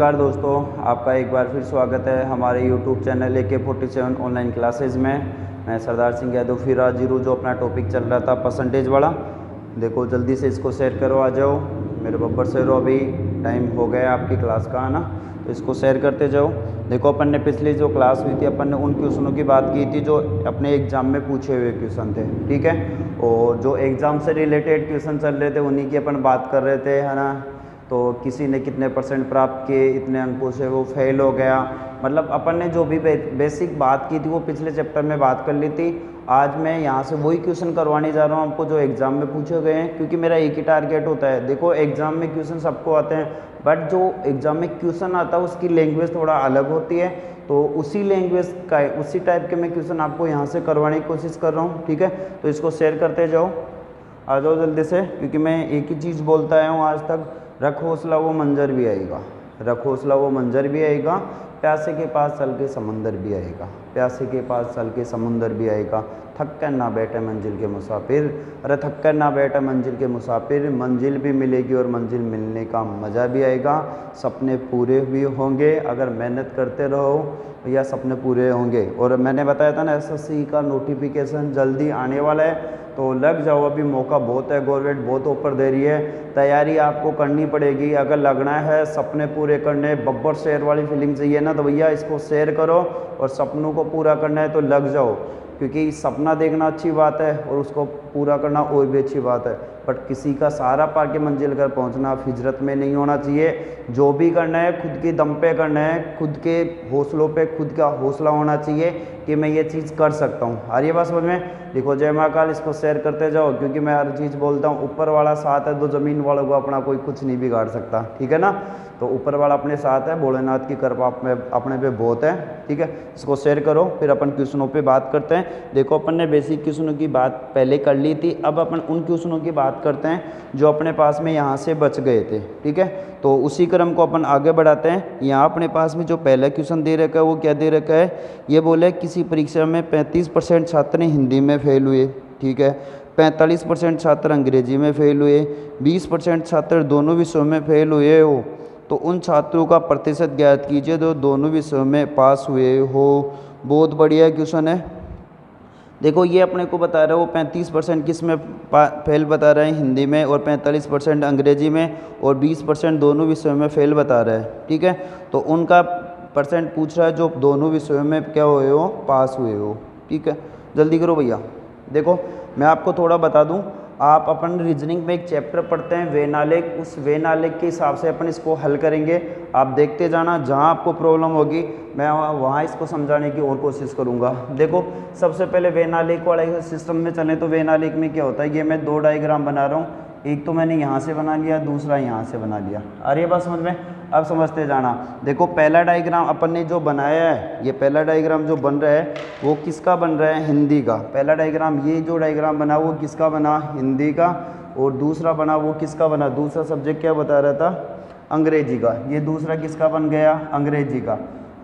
नमस्कार दोस्तों, आपका एक बार फिर स्वागत है हमारे YouTube channel AK47 online classes में। मैं सरदार सिंह यादव फिर हाजिर हूँ। जो अपना टॉपिक चल रहा था परसेंटेज वाला, देखो जल्दी से इसको शेयर करो, आ जाओ मेरे बब्बर से रो। अभी टाइम हो गया आपकी क्लास का आना, तो इसको शेयर करते जाओ। देखो अपन ने पिछली जो क्लास हुई थी अपन ने उन क्वेश्चनों की बात की थी जो अपने एग्ज़ाम में पूछे हुए क्वेश्चन थे, ठीक है। और जो एग्ज़ाम से रिलेटेड क्वेश्चन चल रहे थे उन्हीं की अपन बात कर रहे थे, है ना। तो किसी ने कितने परसेंट प्राप्त किए, इतने अंकों से वो फेल हो गया। मतलब अपन ने जो भी बेसिक बात की थी वो पिछले चैप्टर में बात कर ली थी। आज मैं यहाँ से वही क्वेश्चन करवाने जा रहा हूँ आपको जो एग्ज़ाम में पूछे गए हैं, क्योंकि मेरा एक ही टारगेट होता है। देखो एग्ज़ाम में क्वेश्चन सबको आते हैं, बट जो एग्ज़ाम में क्वेश्चन आता है उसकी लैंग्वेज थोड़ा अलग होती है। तो उसी लैंग्वेज का उसी टाइप के मैं क्वेश्चन आपको यहाँ से करवाने की कोशिश कर रहा हूँ, ठीक है। तो इसको शेयर करते जाओ, आ जाओ जल्दी से, क्योंकि मैं एक ही चीज़ बोलता आया हूँ आज तक, रख हौसला वो मंजर भी आएगा, रख हौसला वो मंजर भी आएगा, प्यासे के पास चल के समंदर भी आएगा, प्यासे के पास चल के समंदर भी आएगा। थक कर ना बैठे मंजिल के मुसाफिर, अरे थक कर ना बैठे मंजिल के मुसाफिर, मंजिल भी मिलेगी और मंजिल मिलने का मज़ा भी आएगा। सपने पूरे भी होंगे अगर मेहनत करते रहो, या सपने पूरे होंगे। और मैंने बताया था ना SSC का नोटिफिकेशन जल्दी आने वाला है, तो लग जाओ, अभी मौका बहुत है, गवर्नमेंट बहुत ऑफर दे रही है, तैयारी आपको करनी पड़ेगी। अगर लगना है सपने पूरे करने, बब्बर शेयर वाली फीलिंग चाहिए ना, तो भैया इसको शेयर करो और सपनों को पूरा करना है तो लग जाओ। क्योंकि सपना देखना अच्छी बात है और उसको पूरा करना और भी अच्छी बात है, बट किसी का सहारा पा के मंजिल कर पहुंचना हिजरत में नहीं होना चाहिए। जो भी करना है खुद के दम पे करना है, खुद के हौसलों पे खुद का हौसला होना चाहिए कि मैं ये चीज़ कर सकता हूँ। आ रही है बात समझ में? देखो जय महाकाल, इसको शेयर करते जाओ, क्योंकि मैं हर चीज़ बोलता हूँ ऊपर वाला साथ है तो ज़मीन वालों को अपना कोई कुछ नहीं बिगाड़ सकता, ठीक है ना। तो ऊपर वाला अपने साथ है, भोलेनाथ की कृपा अपने पे बहुत है, ठीक है। इसको शेयर करो, फिर अपन क्वेश्चनों पे बात करते हैं। देखो अपन ने बेसिक क्वेश्चनों की बात पहले कर ली थी, अब अपन उन क्वेश्चनों की बात करते हैं जो अपने पास में यहाँ से बच गए थे, ठीक है। तो उसी क्रम को अपन आगे बढ़ाते हैं। यहाँ अपने पास में जो पहला क्वेश्चन दे रखा है वो क्या दे रखा है, ये बोले किसी परीक्षा में 35% छात्र हिंदी में फेल हुए, ठीक है। 45% छात्र अंग्रेजी में फेल हुए, 20% छात्र दोनों विषयों में फेल हुए हो, तो उन छात्रों का प्रतिशत ज्ञात कीजिए जो दोनों विषयों में पास हुए हो। बहुत बढ़िया क्वेश्चन है। देखो ये अपने को बता रहा है वो 35% किस में फेल बता रहा है, हिंदी में, और 45% अंग्रेजी में, और 20% दोनों विषयों में फेल बता रहा है, ठीक है। तो उनका परसेंट पूछ रहा है जो दोनों विषयों में क्या हुए हो, पास हुए हो, ठीक है। जल्दी करो भैया। देखो मैं आपको थोड़ा बता दूं, आप अपन रीजनिंग में एक चैप्टर पढ़ते हैं वेन आलेख, उस वेन आलेख के हिसाब से अपन इसको हल करेंगे। आप देखते जाना, जहां आपको प्रॉब्लम होगी मैं वहां इसको समझाने की और कोशिश करूंगा। देखो सबसे पहले वेन आलेख वाले सिस्टम में चलें तो वेन आलेख में क्या होता है, ये मैं दो डायग्राम बना रहा हूँ, एक तो मैंने यहाँ से बना लिया, दूसरा यहाँ से बना लिया। आ रही है बात समझ में? अब समझते जाना। देखो पहला डायग्राम अपन ने जो बनाया है, ये पहला डायग्राम जो बन रहा है वो किसका बन रहा है, हिंदी का। पहला डायग्राम, ये जो डायग्राम बना वो किसका बना, हिंदी का। और दूसरा बना वो किसका बना, दूसरा सब्जेक्ट क्या बता रहा था, अंग्रेजी का। ये दूसरा किसका बन गया, अंग्रेजी का।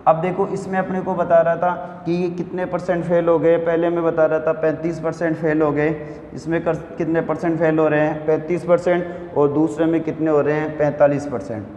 अब देखो इसमें अपने को बता रहा था कि ये कितने परसेंट फेल हो गए, पहले मैं बता रहा था 35% फेल हो गए। इसमें कितने परसेंट फेल हो रहे हैं, 35%, और दूसरे में कितने हो रहे हैं, 45%।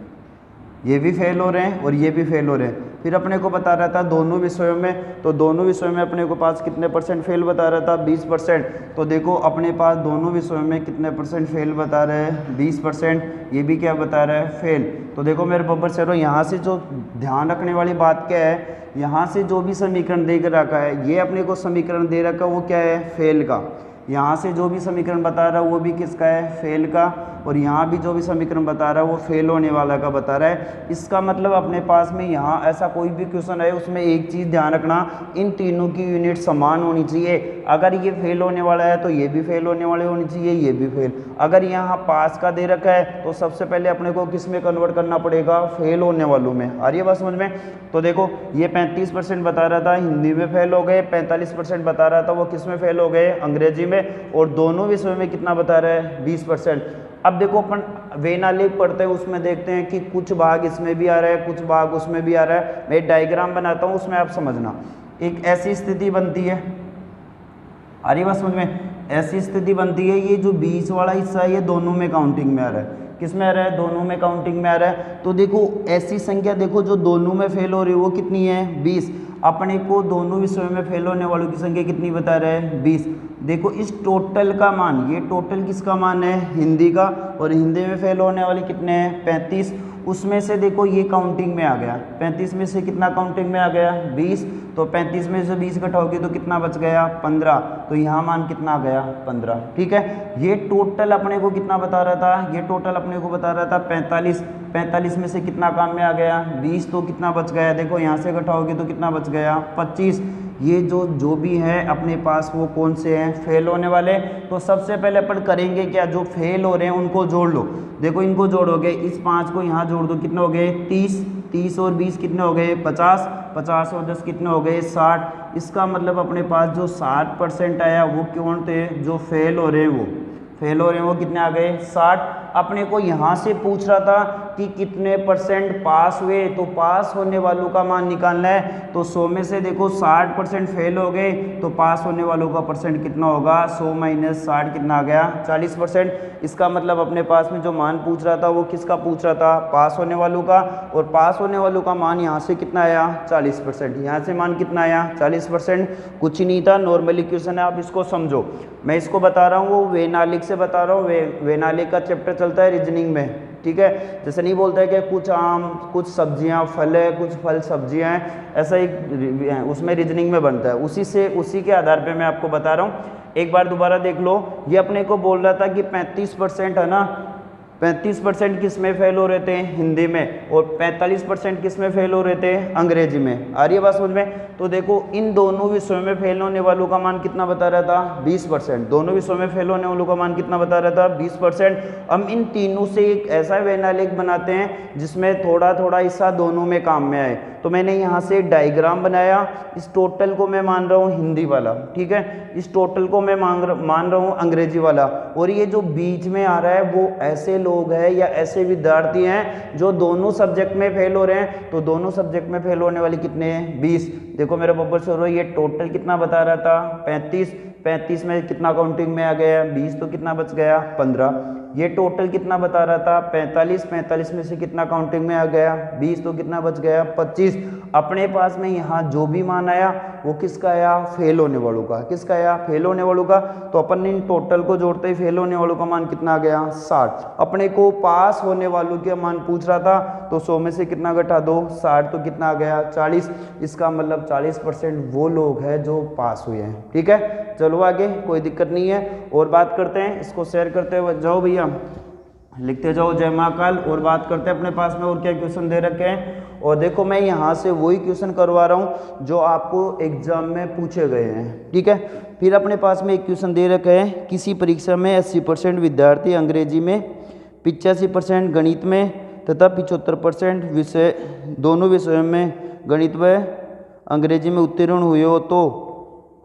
ये भी फेल हो रहे हैं और ये भी फेल हो रहे हैं। फिर अपने को बता रहा था दोनों विषयों में, तो दोनों विषयों में अपने को पास कितने परसेंट फेल बता रहा था, 20%। तो देखो अपने पास दोनों विषयों में कितने परसेंट फेल बता रहे हैं, 20%। ये भी क्या बता रहा है, फेल। तो देखो मेरे बब्बर सरो, यहाँ से जो ध्यान रखने वाली बात क्या है, यहाँ से जो भी समीकरण दे रखा है, ये अपने को समीकरण दे रखा है वो क्या है, फेल का। यहाँ से जो भी समीकरण बता रहा है वो भी किसका है, फेल का। और यहाँ भी जो भी समीकरण बता रहा है वो फेल होने वाला का बता रहा है। इसका मतलब अपने पास में यहाँ ऐसा कोई भी क्वेश्चन है उसमें एक चीज़ ध्यान रखना, इन तीनों की यूनिट समान होनी चाहिए। अगर ये फेल होने वाला है तो ये भी फेल होने वाले होनी चाहिए, ये भी फेल। अगर यहाँ पास का दे रखा है तो सबसे पहले अपने को किस में कन्वर्ट करना पड़ेगा, फेल होने वालों में। आ रही है बात समझ में? तो देखो ये 35% बता रहा था हिंदी में फेल हो गए, 45% बता रहा था वो किस में फेल हो गए, अंग्रेजी में, और दोनों विषयों में कितना बता रहा है, 20%। अब देखो अपन वेन आलेख पढ़ते हैं, उसमें देखते हैं कि कुछ भाग इसमें भी आ रहा है, कुछ भाग उसमें भी आ रहा है। मैं एक डायग्राम बनाता हूँ, उसमें आप समझना। एक ऐसी स्थिति बनती है, आ रही बात समझ में, ऐसी स्थिति बनती है, ये जो बीच वाला हिस्सा है ये दोनों में काउंटिंग में आ रहा है। किस में आ रहा है, दोनों में काउंटिंग में आ रहा है। तो देखो ऐसी संख्या देखो जो दोनों में फेल हो रही है वो कितनी है, 20। अपने को दोनों विषयों में फेल होने वालों की संख्या कितनी बता रहा है, 20। देखो इस टोटल का मान, ये टोटल किसका मान है, हिंदी का, और हिंदी में फेल होने वाले कितने हैं, 35। उसमें से देखो ये काउंटिंग में आ गया, 35 में से कितना काउंटिंग में आ गया, 20। तो 35 में से 20 घटाओगे तो कितना बच गया, 15। तो यहाँ मान कितना आ गया, 15। ठीक है, ये टोटल अपने को कितना बता रहा था, ये टोटल अपने को बता रहा था 45। 45 में से कितना काम में आ गया, 20। तो कितना बच गया, देखो यहाँ से घटाओगे तो कितना बच गया, 25। ये जो भी है अपने पास वो कौन से हैं, फेल होने वाले। तो सबसे पहले अपन करेंगे क्या, जो फेल हो रहे हैं उनको जोड़ लो। देखो इनको जोड़ोगे, इस 5 को यहाँ जोड़ दो, कितने हो गए, 30। 30 और 20 कितने हो गए, 50। 50 और 10 कितने हो गए, 60। इसका मतलब अपने पास जो 60% आया वो कौन थे, जो फेल हो रहे हैं, वो फेल हो रहे हैं वो कितने आ गए, 60। अपने को यहाँ से पूछ रहा था कि कितने परसेंट पास हुए, तो पास होने वालों का मान निकालना है। तो 100 में से देखो 60% फेल हो गए, तो पास होने वालों का परसेंट कितना होगा, 100 माइनस 60 कितना आ गया, 40%। इसका मतलब अपने पास में जो मान पूछ रहा था वो किसका पूछ रहा था, पास होने वालों का। और पास होने वालों का मान यहाँ से कितना आया, 40%। यहाँ से मान कितना आया, 40%। कुछ ही नहीं था, नॉर्मल इक्वेशन है, आप इसको समझो। मैं इसको बता रहा हूँ, वो वेनालिक से बता रहा हूँ। वेनालिक का चैप्टर चलता है रीजनिंग में, ठीक है। जैसे नहीं बोलता है कि कुछ आम, कुछ सब्जियां फल है, कुछ फल सब्जियां हैं, ऐसा एक उसमें रीजनिंग में बनता है। उसी के आधार पे मैं आपको बता रहा हूँ। एक बार दोबारा देख लो, ये अपने को बोल रहा था कि 35% है ना, 35% किस में फेल हो रहे थे, हिंदी में, और 45% किस में फेल हो रहे थे, अंग्रेजी में। आ रही है बात समझ में। तो देखो इन दोनों विषयों में फेल होने वालों का मान कितना बता रहा था, 20%। दोनों विषयों में फेल होने वालों का मान कितना बता रहा था, 20%। हम इन तीनों से एक ऐसा वेनालेख बनाते हैं जिसमें थोड़ा थोड़ा हिस्सा दोनों में काम में आए। तो मैंने यहाँ से डायग्राम बनाया। इस टोटल को मैं मान रहा हूँ हिंदी वाला, ठीक है। इस टोटल को मैं मान रहा हूँ अंग्रेजी वाला। और ये जो बीच में आ रहा है वो ऐसे लोग हैं या ऐसे विद्यार्थी हैं जो दोनों सब्जेक्ट में फेल हो रहे हैं। तो दोनों सब्जेक्ट में फेल होने वाले कितने हैं, 20। देखो मेरा बब्बर सर, ये टोटल कितना बता रहा था, 35। 35 में कितना काउंटिंग में आ गया, 20। तो कितना बच गया, 15। ये टोटल कितना बता रहा था, 45। 45 में से कितना काउंटिंग में आ गया, 20। तो कितना बच गया, 25। अपने पास में यहाँ जो भी मान आया वो किसका आया, फेल होने वालों का। किसका आया, फेल होने वालों का। तो अपन ने इन टोटल को जोड़ते ही फेल होने वालों का मान कितना आ गया, 60। अपने को पास होने वालों के मान पूछ रहा था, तो 100 में से कितना घटा दो, 60। तो कितना आ गया, 40। इसका मतलब 40% वो लोग हैं जो पास हुए हैं। ठीक है, चलो आगे, कोई दिक्कत नहीं है। और बात करते हैं, इसको शेयर करते हुए जाओ भैया, लिखते जाओ जय महाकाल। और बात करते हैं अपने पास में और क्या क्वेश्चन दे रखे हैं। और देखो मैं यहाँ से वही क्वेश्चन करवा रहा हूँ जो आपको एग्जाम में पूछे गए हैं, ठीक है। फिर अपने पास में एक क्वेश्चन दे रखे हैं, किसी परीक्षा में 80% विद्यार्थी अंग्रेजी में, 85% गणित में तथा 75% विषय, दोनों विषयों में गणित व अंग्रेजी में उत्तीर्ण हुए हो तो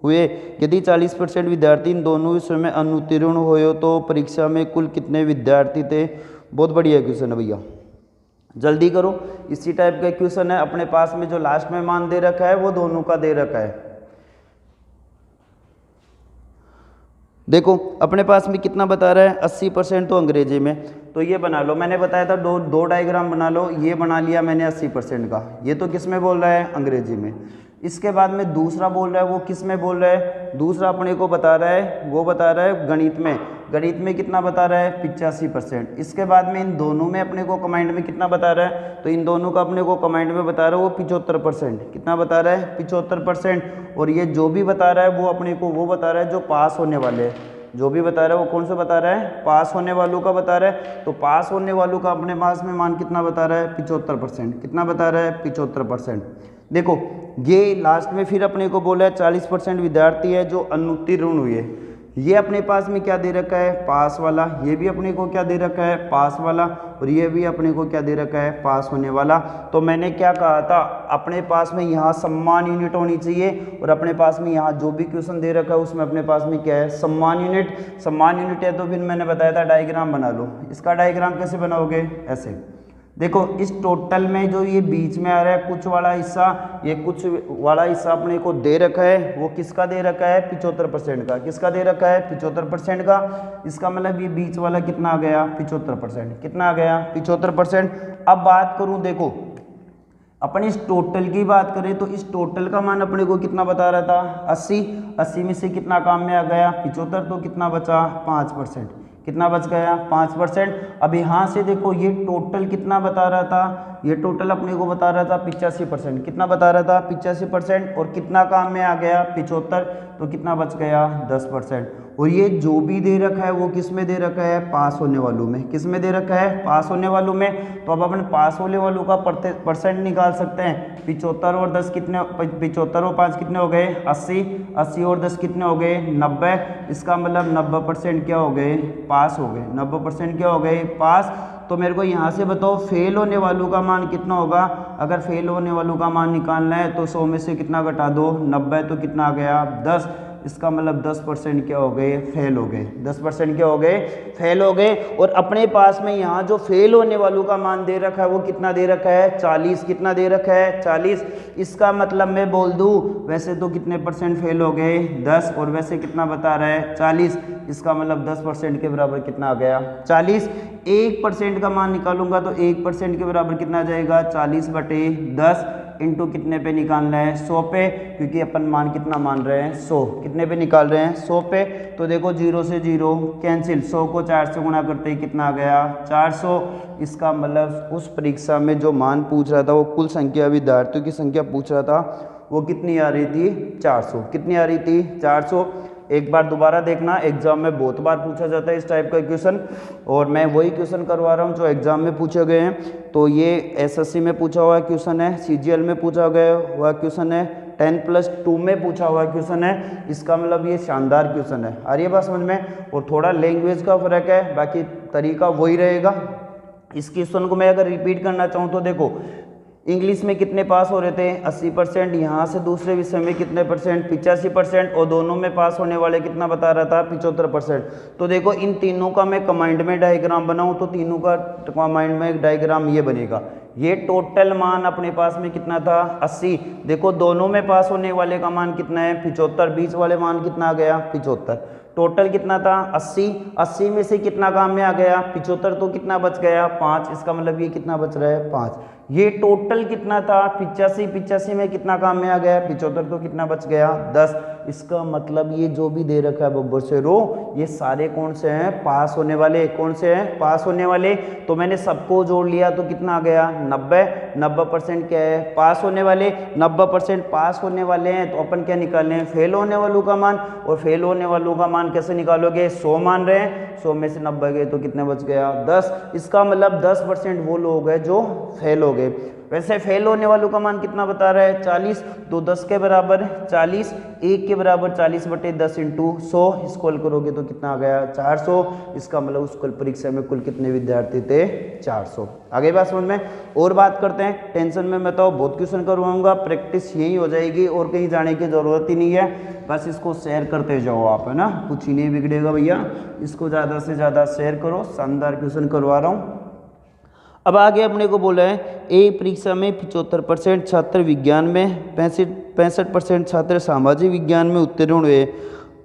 हुए। यदि 40% विद्यार्थी इन दोनों विषयों में अनुत्तीर्ण हुए हो तो परीक्षा में कुल कितने विद्यार्थी थे। बहुत बढ़िया क्वेश्चन है भैया, जल्दी करो। इसी टाइप का क्वेश्चन है। अपने पास में जो लास्ट में मान दे रखा है वो दोनों का दे रखा है। देखो अपने पास में कितना बता रहा है, 80% तो अंग्रेजी में। तो ये बना लो, मैंने बताया था दो डायग्राम बना लो। ये बना लिया मैंने 80% का। ये तो किस में बोल रहा है, अंग्रेजी में। इसके बाद में दूसरा बोल रहा है, वो किस में बोल रहा है, दूसरा अपने को बता रहा है, वो बता रहा है गणित में। गणित में कितना बता रहा है, 85%। इसके बाद में इन दोनों में अपने को कमांड में कितना बता रहा है, तो इन दोनों का अपने को कमांड में बता रहा है वो 75%। कितना बता रहा है, 75%। और ये जो भी बता रहा है वो अपने को वो बता रहा है जो पास होने वाले हैं। जो भी बता रहा है वो कौन सा बता रहा है, पास होने वालों का बता रहा है। तो पास होने वालों का अपने पास में मान कितना बता रहा है, 75%। कितना बता रहा है, 75%। देखो ये लास्ट में फिर अपने को बोला है 40% विद्यार्थी है जो अनुत्तीर्ण हुए। ये अपने पास में क्या दे रखा है, पास वाला। ये भी अपने को क्या दे रखा है, पास वाला। और ये भी अपने को क्या दे रखा है, पास होने वाला। तो मैंने क्या कहा था, अपने पास में यहाँ सम्मान यूनिट होनी चाहिए। और अपने पास में यहाँ जो भी क्वेश्चन दे रखा है उसमें अपने पास में क्या है, सम्मान यूनिट। सम्मान यूनिट है तो फिर मैंने बताया था डायग्राम बना लो। इसका डायग्राम कैसे बनाओगे, ऐसे। देखो इस टोटल में जो ये बीच में आ रहा है कुछ वाला हिस्सा, ये कुछ वाला हिस्सा अपने को दे रखा है, वो किसका दे रखा है 75% का। किसका दे रखा है 75% का। इसका मतलब ये बीच वाला कितना आ गया 75%। कितना आ गया 75%। अब बात करूं, देखो अपन इस टोटल की बात करें तो इस टोटल का मान अपने को कितना बता रहा था 80। 80 में से कितना काम में आ गया 75, तो कितना बचा 5%। कितना बच गया 5%। अब यहाँ से देखो ये टोटल कितना बता रहा था, ये टोटल अपने को बता रहा था 85%। कितना बता रहा था 85%। और कितना काम में आ गया 75, तो कितना बच गया 10%। और ये जो भी दे रखा है वो किस में दे रखा है पास होने वालों में। किस में दे रखा है पास होने वालों में। तो अब अपन पास होने वालों का परसेंट निकाल सकते हैं। 75 और 10 कितने, 75 और 5 कितने हो गए 80। 80 और 10 कितने हो गए 90। इसका मतलब 90% क्या हो गए पास हो गए। 90% क्या हो गए पास। तो मेरे को यहाँ से बताओ फेल होने वालों का मान कितना होगा। अगर फेल होने वालों का मान निकालना है तो 100 में से कितना घटा दो 90, तो कितना आ गया 10। इसका मतलब 10% क्या हो गए फेल हो गए। 10% क्या हो गए फेल हो गए। और अपने पास में यहाँ जो फेल होने वालों का मान दे रखा है वो कितना दे रखा है 40। कितना दे रखा है 40। इसका मतलब मैं बोल दूँ वैसे तो कितने परसेंट फेल हो गए 10, और वैसे कितना बता रहा है 40। इसका मतलब 10% के बराबर कितना आ गया 40। 1% का मान निकालूंगा तो 1% के बराबर कितना आ जाएगा 40/10 इंटू कितने पे निकालना है 100 पे, क्योंकि अपन मान कितना मान रहे हैं 100। कितने पे निकाल रहे हैं 100 पे। तो देखो 0 से 0 कैंसिल, 100 को 4 से गुणा करते ही कितना आ गया 400। इसका मतलब उस परीक्षा में जो मान पूछ रहा था वो कुल संख्या विद्यार्थियों की संख्या पूछ रहा था वो कितनी आ रही थी 400। कितनी आ रही थी 400। एक बार दोबारा देखना, एग्जाम में बहुत बार पूछा जाता है इस टाइप का क्वेश्चन, और मैं वही क्वेश्चन करवा रहा हूँ जो एग्जाम में पूछे गए हैं। तो ये एसएससी में पूछा हुआ क्वेश्चन है, सीजीएल में पूछा गया हुआ क्वेश्चन है, 10+2 में पूछा हुआ क्वेश्चन है। इसका मतलब ये शानदार क्वेश्चन है। आ रही है बात समझ में। और थोड़ा लैंग्वेज का फर्क है, बाकी तरीका वही रहेगा। इस क्वेश्चन को मैं अगर रिपीट करना चाहूँ तो देखो इंग्लिश में कितने पास हो रहे थे 80%। यहाँ से दूसरे विषय में कितने परसेंट 85%। और दोनों में पास होने वाले कितना बता रहा था 75%। तो देखो इन तीनों का मैं कमांड में डायग्राम बनाऊं तो तीनों का कमांड में एक डायग्राम ये बनेगा। ये टोटल मान अपने पास में कितना था 80। देखो दोनों में पास होने वाले का मान कितना है 75। बीच वाले मान कितना आ गया 75। टोटल कितना था 80। 80 में से कितना काम में आ गया 75, तो कितना बच गया 5। इसका मतलब ये कितना बच रहा है 5। ये टोटल कितना था 85। 85 में कितना काम में आ गया 75, तो कितना बच गया 10। इसका मतलब ये जो भी दे रखा है बब्बर से रो, ये सारे कौन से हैं पास होने वाले। कौन से हैं पास होने वाले। तो मैंने सबको जोड़ लिया तो कितना आ गया 90। 90% क्या है पास होने वाले। 90% पास होने वाले हैं तो अपन क्या निकालने हैं फेल होने वालों का मान। और फेल होने वालों का मान कैसे निकालोगे 100 मान रहे हैं, 100 में से 90 गए तो कितने बच गया 10। इसका मतलब 10% वो लोग हैं जो फेल हो गए। वैसे फेल होने वालों का मान कितना बता रहा है 40। तो 10 के बराबर 40, 1 के बराबर 40/10 इंटू 100। इसको हल करोगे तो कितना आ गया 400। इसका मतलब उस कल परीक्षा में कुल कितने विद्यार्थी थे 400। आगे बात समझ में। और बात करते हैं, टेंशन में मैं तो बहुत क्वेश्चन करवाऊंगा, प्रैक्टिस यही हो जाएगी और कहीं जाने की ज़रूरत ही नहीं है। बस इसको शेयर करते जाओ आप, है ना, कुछ ही नहीं बिगड़ेगा भैया। इसको ज़्यादा से ज़्यादा शेयर करो, शानदार क्वेश्चन करवा रहा हूँ। अब आगे अपने को बोला है ए परीक्षा में 75% छात्र विज्ञान में, 65% छात्र सामाजिक विज्ञान में उत्तीर्ण हुए।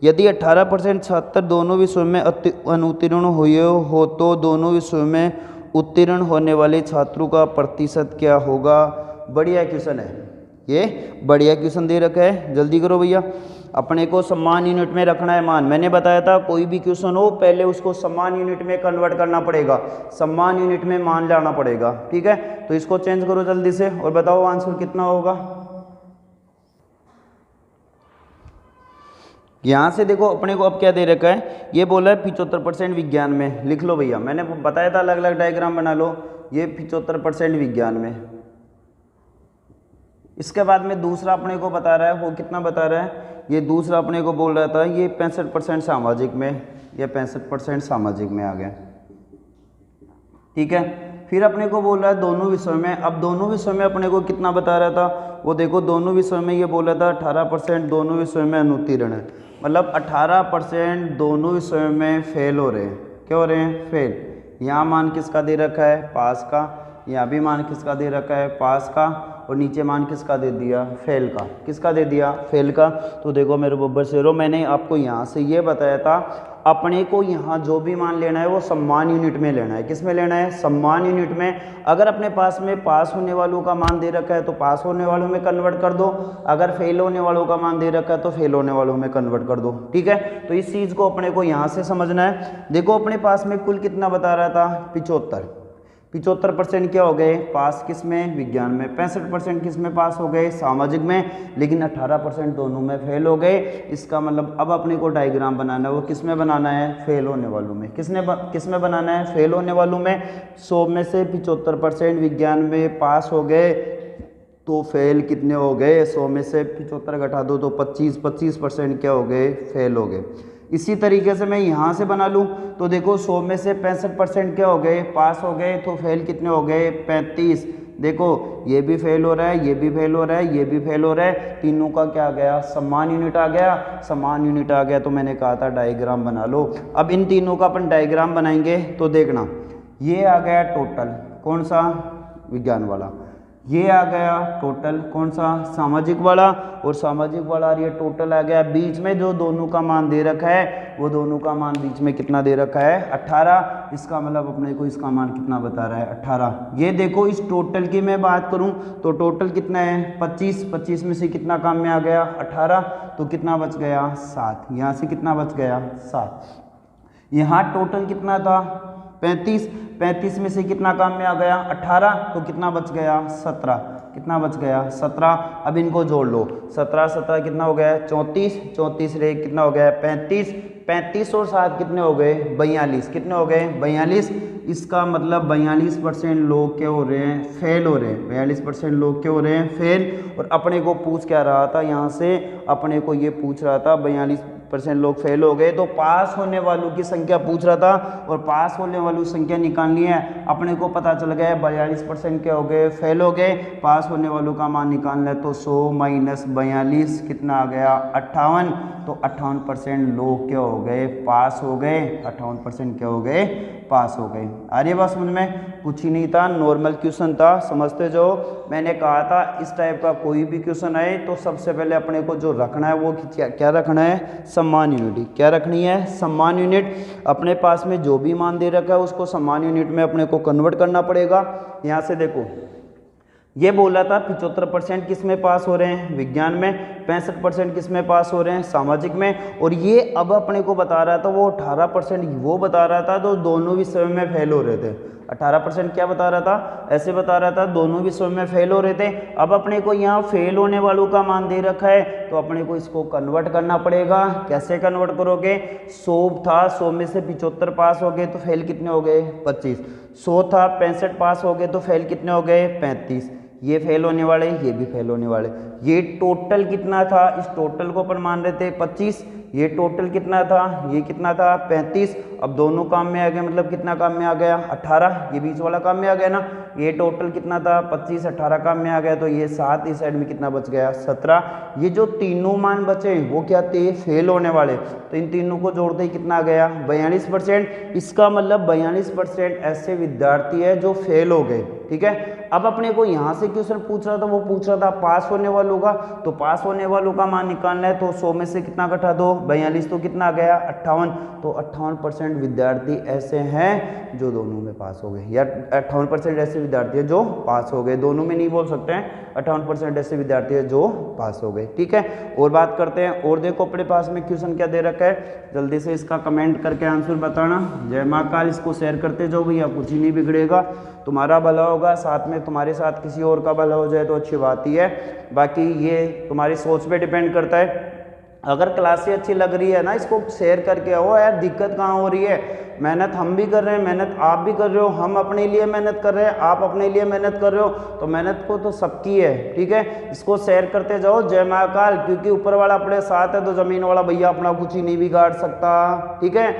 यदि 18% छात्र दोनों विषयों में अनुत्तीर्ण हुए हो तो दोनों विषयों में उत्तीर्ण होने वाले छात्रों का प्रतिशत क्या होगा। बढ़िया क्वेश्चन है ये, बढ़िया क्वेश्चन दे रखा है। जल्दी करो भैया। अपने को सम्मान यूनिट में रखना है मान। मैंने बताया था कोई भी क्वेश्चन हो पहले उसको सम्मान यूनिट में कन्वर्ट करना पड़ेगा, सम्मान यूनिट में मान लाना पड़ेगा, ठीक है। तो इसको चेंज करो जल्दी से और बताओ आंसर कितना होगा। यहाँ से देखो अपने को अब क्या दे रखा है, ये बोला है 75% विज्ञान में। लिख लो भैया, मैंने बताया था अलग अलग डायग्राम बना लो। ये 75% विज्ञान में। इसके बाद में दूसरा अपने को बता रहा है, वो कितना बता रहा है, ये दूसरा अपने को बोल रहा था ये 65% सामाजिक में, ये 65% सामाजिक में आ गया, ठीक है। फिर अपने को बोल रहा है दोनों विषयों में। अब दोनों विषयों में अपने को कितना बता रहा था, वो देखो दोनों विषयों में ये बोला था 18% दोनों विषयों में अनुत्तीर्ण है। मतलब 18% दोनों विषयों में फेल हो रहे हैं। क्या हो रहे हैं फेल। यहाँ मान किसका दे रखा है पास का। यहाँ भी मान किसका दे रखा है, पास का, और नीचे मान किसका दे दिया, फेल का। किसका दे दिया, फेल का। तो देखो मेरे बब्बर शेरों, मैंने आपको यहाँ से ये बताया था अपने को यहाँ जो भी मान लेना है वो सम्मान यूनिट में लेना है। किस में लेना है, सम्मान यूनिट में। अगर अपने पास में पास होने वालों का मान दे रखा है तो पास होने वालों में कन्वर्ट कर दो, अगर फेल होने वालों का मान दे रखा है तो फेल होने वालों में कन्वर्ट कर दो। ठीक है, तो इस चीज़ को अपने को यहाँ से समझना है। देखो अपने पास में कुल कितना बता रहा था, 75% क्या हो गए पास, किस में, विज्ञान में। 65% किस में पास हो गए, सामाजिक में। लेकिन 18% दोनों में फेल हो गए। इसका मतलब अब अपने को डायग्राम बनाना है, वो किस में बनाना है, फेल होने वालों में। किस में बनाना है, फेल होने वालों में। 100 में से 75% विज्ञान में पास हो गए तो फेल कितने हो गए, 100 में से 75 घटा दो तो 25% क्या हो गए, फेल हो गए। इसी तरीके से मैं यहाँ से बना लूँ तो देखो 100 में से 65% क्या हो गए, पास हो गए, तो फेल कितने हो गए, 35। देखो ये भी फेल हो रहा है, ये भी फेल हो रहा है, ये भी फेल हो रहा है, तीनों का क्या आ गया, सम्मान यूनिट आ गया। सम्मान यूनिट आ गया तो मैंने कहा था डायग्राम बना लो। अब इन तीनों का अपन डायग्राम बनाएंगे तो देखना, ये आ गया टोटल, कौन सा, विज्ञान वाला। ये आ गया टोटल, कौन सा, सामाजिक वाला। और सामाजिक वाला ये टोटल आ गया। बीच में जो दोनों का मान दे रखा है वो दोनों का मान बीच में कितना दे रखा है, 18। इसका मतलब अपने को इसका मान कितना बता रहा है, 18। ये देखो इस टोटल की मैं बात करूं तो टोटल कितना है, 25 में से कितना काम में आ गया, 18। तो कितना बच गया, 7। यहाँ से कितना बच गया, 7। यहाँ टोटल कितना था, 35 में से कितना काम में आ गया, 18। तो कितना बच गया, 17। कितना बच गया, 17। अब इनको जोड़ लो, 17 कितना हो गया, 34 रे कितना हो गया, 35 और 7 कितने हो गए, 42। कितने हो गए, 42। इसका मतलब 42% लोग क्या हो रहे हैं, फेल हो रहे हैं। 42% लोग क्या हो रहे हैं, फेल। और अपने को पूछ क्या रहा था, यहाँ से अपने को ये पूछ रहा था 42% लोग फेल हो गए, तो पास होने वालों की संख्या पूछ रहा था और पास होने वालों की संख्या निकालनी है। अपने को पता चल गया 42% क्या हो गए, फेल हो गए। पास होने वालों का मान निकालना है तो 100 माइनस 42 कितना आ गया, 58। तो 58% लोग क्या हो गए, पास हो गए। 58% क्या हो गए, पास हो गए। आ रही बात समझ में, कुछ ही नहीं था, नॉर्मल क्वेश्चन था, समझते जाओ। मैंने कहा था इस टाइप का कोई भी क्वेश्चन आए तो सबसे पहले अपने को जो रखना है वो क्या रखना है, सम्मान यूनिट। क्या रखनी है, सम्मान यूनिट। अपने पास में जो भी मान दे रखा है उसको सम्मान यूनिट में अपने को कन्वर्ट करना पड़ेगा। यहाँ से देखो ये बोला था 75% किस में पास हो रहे हैं, विज्ञान में। 65% किस में पास हो रहे हैं, सामाजिक में। और ये अब अपने को बता रहा था वो 18% वो बता रहा था तो दोनों विषयों में फेल हो रहे थे। 18% क्या बता रहा था, ऐसे बता रहा था दोनों विषयों में फेल हो रहे थे। अब अपने को यहाँ फेल होने वालों का मान दे रखा है तो अपने को इसको कन्वर्ट करना पड़ेगा। कैसे कन्वर्ट करोगे, 100 था, 100 में से 75 पास हो गए तो फेल कितने हो गए, 25। 100 था, 65 पास हो गए तो फेल कितने हो गए, 35। ये फेल होने वाले, ये भी फेल होने वाले। ये टोटल कितना था, इस टोटल को अपन मान रहे थे 25। ये टोटल कितना था, ये कितना था, 35। अब दोनों काम में आ गया, मतलब कितना काम में आ गया, 18। ये बीच वाला काम में आ गया ना। ये टोटल कितना था, 25, 18 काम में आ गया तो ये 7। इस साइड में कितना बच गया, 17। ये जो तीनों मान बचे वो क्या थे, फेल होने वाले। तो इन तीनों को जोड़ते ही कितना आ गया, 42%। इसका मतलब 42% ऐसे विद्यार्थी है जो फेल हो गए। ठीक है, अब अपने को यहाँ से क्वेश्चन पूछ रहा था, वो पूछ रहा था पास होने वालों का। तो पास होने वालों का मान निकालना है तो 100 में से कितना घटा दो, 42। तो कितना आ गया, 58। तो 58% विद्यार्थी ऐसे हैं जो दोनों में पास हो गए, या 58% ऐसे विद्यार्थी है जो पास हो गए। दोनों में नहीं बोल सकते हैं, 58% ऐसे विद्यार्थी है जो पास हो गए। ठीक है, और बात करते हैं। और देखो अपने पास में क्वेश्चन क्या दे रखा है, जल्दी से इसका कमेंट करके आंसर बताना। जय माँ काल, इसको शेयर करते जाओ भैया, कुछ ही नहीं बिगड़ेगा, तुम्हारा भला होगा, साथ में तुम्हारे साथ किसी और का भला हो जाए तो अच्छी बात ही है। बाकी ये तुम्हारी सोच पे डिपेंड करता है। अगर क्लासें अच्छी लग रही है ना, इसको शेयर करके आओ यार, दिक्कत कहाँ हो रही है। मेहनत हम भी कर रहे हैं, मेहनत आप भी कर रहे हो, हम अपने लिए मेहनत कर रहे हैं, आप अपने लिए मेहनत कर रहे हो, तो मेहनत को तो सबकी है। ठीक है, इसको शेयर करते जाओ। जय महाकाल, क्योंकि ऊपर वाला अपने साथ है तो जमीन वाला भैया अपना कुछ ही नहीं बिगाड़ सकता। ठीक है,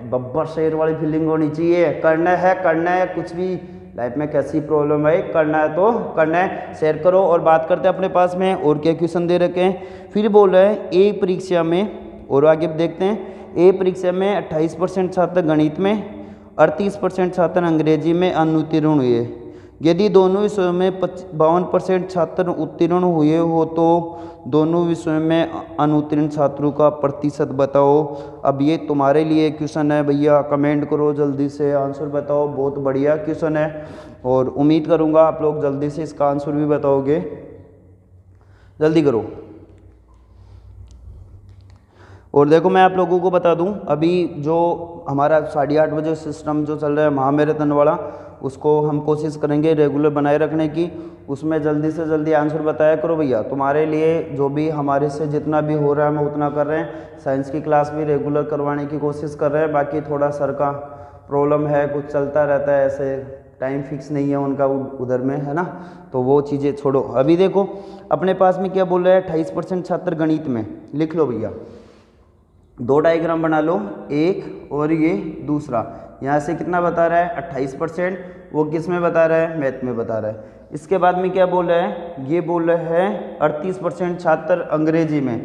बब्बर शेर वाली फीलिंग होनी चाहिए, करना है कुछ भी लाइफ में, कैसी प्रॉब्लम है करना है तो करना है। शेयर करो। और बात करते हैं अपने पास में और क्या क्वेश्चन दे रखे हैं। फिर बोल रहे हैं ए परीक्षा में, और आगे देखते हैं। ए परीक्षा में 28% छात्र गणित में, 38% छात्र अंग्रेजी में अनुत्तीर्ण हुए। यदि दोनों विषयों में 52% छात्र उत्तीर्ण हुए हो तो दोनों विषयों में अनुत्तीर्ण छात्रों का प्रतिशत बताओ। अब ये तुम्हारे लिए क्वेश्चन है भैया, कमेंट करो जल्दी से, आंसर बताओ। बहुत बढ़िया क्वेश्चन है और उम्मीद करूँगा आप लोग जल्दी से इसका आंसर भी बताओगे। जल्दी करो। और देखो मैं आप लोगों को बता दूं, अभी जो हमारा 8:30 बजे सिस्टम जो चल रहा है महामैराथन वाला, उसको हम कोशिश करेंगे रेगुलर बनाए रखने की। उसमें जल्दी से जल्दी आंसर बताया करो भैया। तुम्हारे लिए जो भी हमारे से जितना भी हो रहा है हम उतना कर रहे हैं। साइंस की क्लास भी रेगुलर करवाने की कोशिश कर रहे हैं। बाकी थोड़ा सर का प्रॉब्लम है, कुछ चलता रहता है, ऐसे टाइम फिक्स नहीं है उनका उधर में, है ना। तो वो चीज़ें छोड़ो। अभी देखो अपने पास में क्या बोल रहा है, 28% छात्र गणित में। लिख लो भैया, 2 डायग्राम बना लो, एक और ये दूसरा। यहाँ से कितना बता रहा है 28%, वो किस में बता रहा है, मैथ में बता रहा है। इसके बाद में क्या बोल रहा है, ये बोल रहा है 38% छात्र अंग्रेजी में,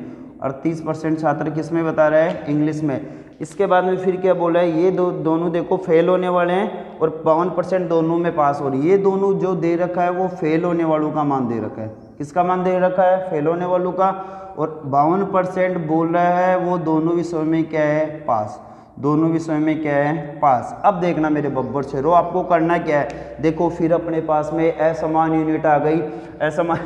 38% छात्र किस में बता रहा है, इंग्लिश में। इसके बाद में फिर क्या बोल रहा है, ये दोनों देखो फेल होने वाले हैं और 52% दोनों में पास हो रही है। ये दोनों जो दे रखा है वो फेल होने वालों का मान दे रखा है। किसका मान दे रखा है, फेल होने वालों का। और 52% बोल रहा है वो दोनों विषयों में क्या है, पास। दोनों विषयों में क्या है, पास। अब देखना मेरे बब्बर शेरो, आपको करना क्या है, देखो फिर अपने पास में असमान यूनिट आ गई। असमान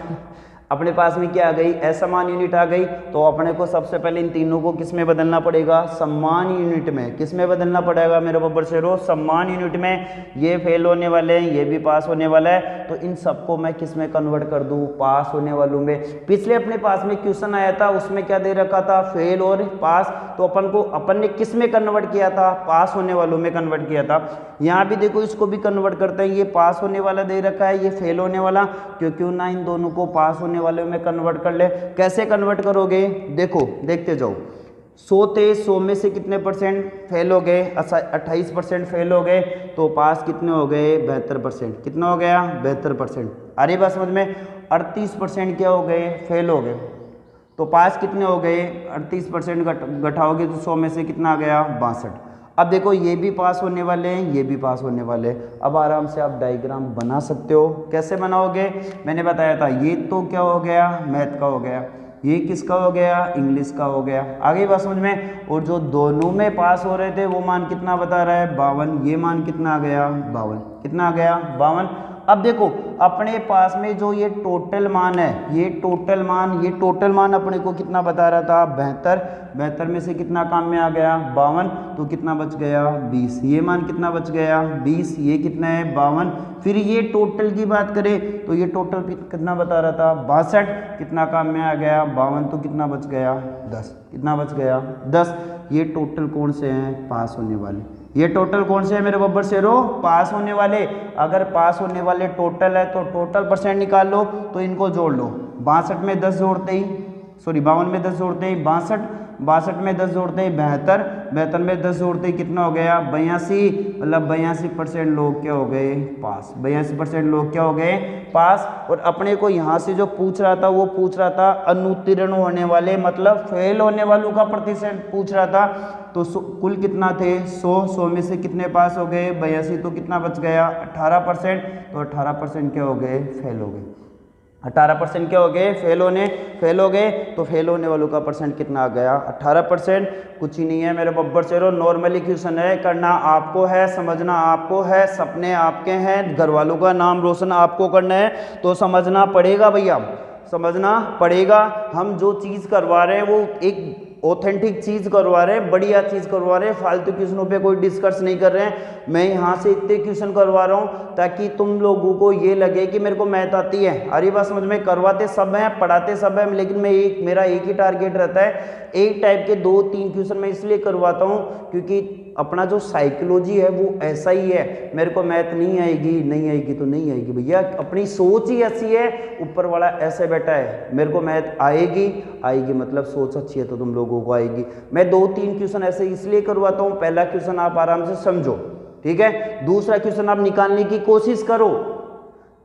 अपने पास में क्या आ गई, असमान यूनिट आ गई। तो अपने को सबसे पहले इन तीनों को किस में बदलना पड़ेगा, समान यूनिट में। किस में बदलना पड़ेगा मेरे बब्बर शेरो, समान यूनिट में। ये फेल होने वाले हैं, ये भी पास होने वाला है, तो इन सबको मैं किस में कन्वर्ट कर दूं, पास होने वालों में। पिछले अपने पास में क्वेश्चन आया था, उसमें क्या दे रखा था, फेल और पास। तो अपन ने किस में कन्वर्ट किया था, पास होने वालों में कन्वर्ट किया था। यहाँ भी देखो इसको भी कन्वर्ट करते हैं, ये पास होने वाला दे रखा है, ये फेल होने वाला। क्यों ना इन दोनों को पास होने वाले में कन्वर्ट कर ले। कैसे कन्वर्ट करोगे, देखो देखते जाओ। 100 थे, 100 में से कितने परसेंट फेल हो गए, 28% फेल हो गए। तो पास कितने हो गए, 72%। कितना हो गया, 72%। आ रही बात समझ में। 38% क्या हो गए, फेल हो गए। तो पास कितने हो गए, 38% घटाओगे तो 100 में से कितना आ गया, 62। अब देखो ये भी पास होने वाले हैं, ये भी पास होने वाले हैं। अब आराम से आप डायग्राम बना सकते हो। कैसे बनाओगे, मैंने बताया था। ये तो क्या हो गया, मैथ का हो गया। ये किसका हो गया, इंग्लिश का हो गया। आगे बात समझ में। और जो दोनों में पास हो रहे थे वो मान कितना बता रहा है, 52। ये मान कितना आ गया, 52। कितना आ गया, 52। अब देखो अपने पास में जो ये टोटल मान है, ये टोटल मान अपने को कितना बता रहा था, 72। 72 में से कितना काम में आ गया, 52। तो कितना बच गया, 20। ये मान कितना बच गया, 20। ये कितना है, 52। फिर ये टोटल की बात करें तो ये टोटल कितना बता रहा था, 62। कितना काम में आ गया, 52। तो कितना बच गया, 10। कितना बच गया, 10। ये टोटल कौन से हैं, पास होने वाले। ये टोटल कौन से है मेरे बब्बर शेरो, पास होने वाले। अगर पास होने वाले टोटल है तो टोटल परसेंट निकाल लो, तो इनको जोड़ लो। 62 में 10 जोड़ते ही, सॉरी 52 में 10 जोड़ते ही 62, 62 में 10 जोड़ते ही 72, 72 में 10 जोड़ते ही कितना हो गया, 82। मतलब 82% लोग क्या हो गए, पास। 82% लोग क्या हो गए, पास। और अपने को यहाँ से जो पूछ रहा था वो पूछ रहा था अनुत्तीर्ण होने वाले, मतलब फेल होने वालों का प्रतिशत पूछ रहा था। तो कुल कितना थे, 100 में से कितने पास हो गए, 82। तो कितना बच गया, 18%। तो 18% क्या हो गए, फेल हो गए। 18% क्या हो गए, फेल हो गए। तो फेल होने वालों का परसेंट कितना आ गया, 18%। कुछ ही नहीं है मेरे बब्बर शेरो, नॉर्मली क्वेश्चन है। करना आपको है, समझना आपको है, सपने आपके हैं, घर वालों का नाम रोशन आपको करना है। तो समझना पड़ेगा भैया, समझना पड़ेगा। हम जो चीज़ करवा रहे हैं वो एक ऑथेंटिक चीज़ करवा रहे हैं, बढ़िया चीज़ करवा रहे हैं। फालतू क्वेश्चनों पे कोई डिस्कस नहीं कर रहे हैं। मैं यहाँ से इतने क्वेश्चन करवा रहा हूँ ताकि तुम लोगों को ये लगे कि मेरे को मैथ आती है। अरे बात समझ में, करवाते सब हैं, पढ़ाते सब हैं, लेकिन मेरा एक ही टारगेट रहता है। एक टाइप के 2-3 क्वेश्चन मैं इसलिए करवाता हूँ क्योंकि अपना जो साइकोलॉजी है वो ऐसा ही है। मेरे को मैथ नहीं आएगी तो नहीं आएगी भैया, अपनी सोच ही ऐसी है। ऊपर वाला ऐसे बैठा है, मेरे को मैथ आएगी मतलब सोच अच्छी है तो तुम लोगों को आएगी। मैं 2-3 क्वेश्चन ऐसे इसलिए करवाता हूँ, पहला क्वेश्चन आप आराम से समझो, ठीक है। दूसरा क्वेश्चन आप निकालने की कोशिश करो,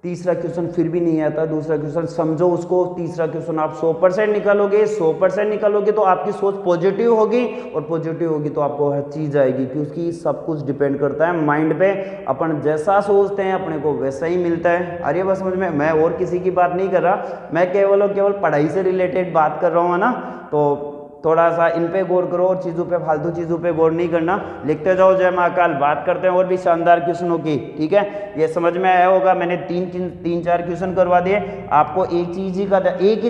तीसरा क्वेश्चन फिर भी नहीं आता, दूसरा क्वेश्चन समझो उसको, तीसरा क्वेश्चन आप 100% निकालोगे, 100% निकालोगे तो आपकी सोच पॉजिटिव होगी, और पॉजिटिव होगी तो आपको हर चीज़ आएगी, क्योंकि सब कुछ डिपेंड करता है माइंड पे। अपन जैसा सोचते हैं अपने को वैसा ही मिलता है। अरे बस समझ में, मैं और किसी की बात नहीं कर रहा, मैं केवल और केवल पढ़ाई से रिलेटेड बात कर रहा हूँ, है ना। तो थोड़ा सा इन पे गौर करो, और चीज़ों पे, फालतू चीज़ों पे गौर नहीं करना। लिखते जाओ। जय महाकाल। बात करते हैं और भी शानदार क्वेश्चनों की, ठीक है। ये समझ में आया होगा, मैंने तीन चार क्वेश्चन करवा दिए। आपको एक ही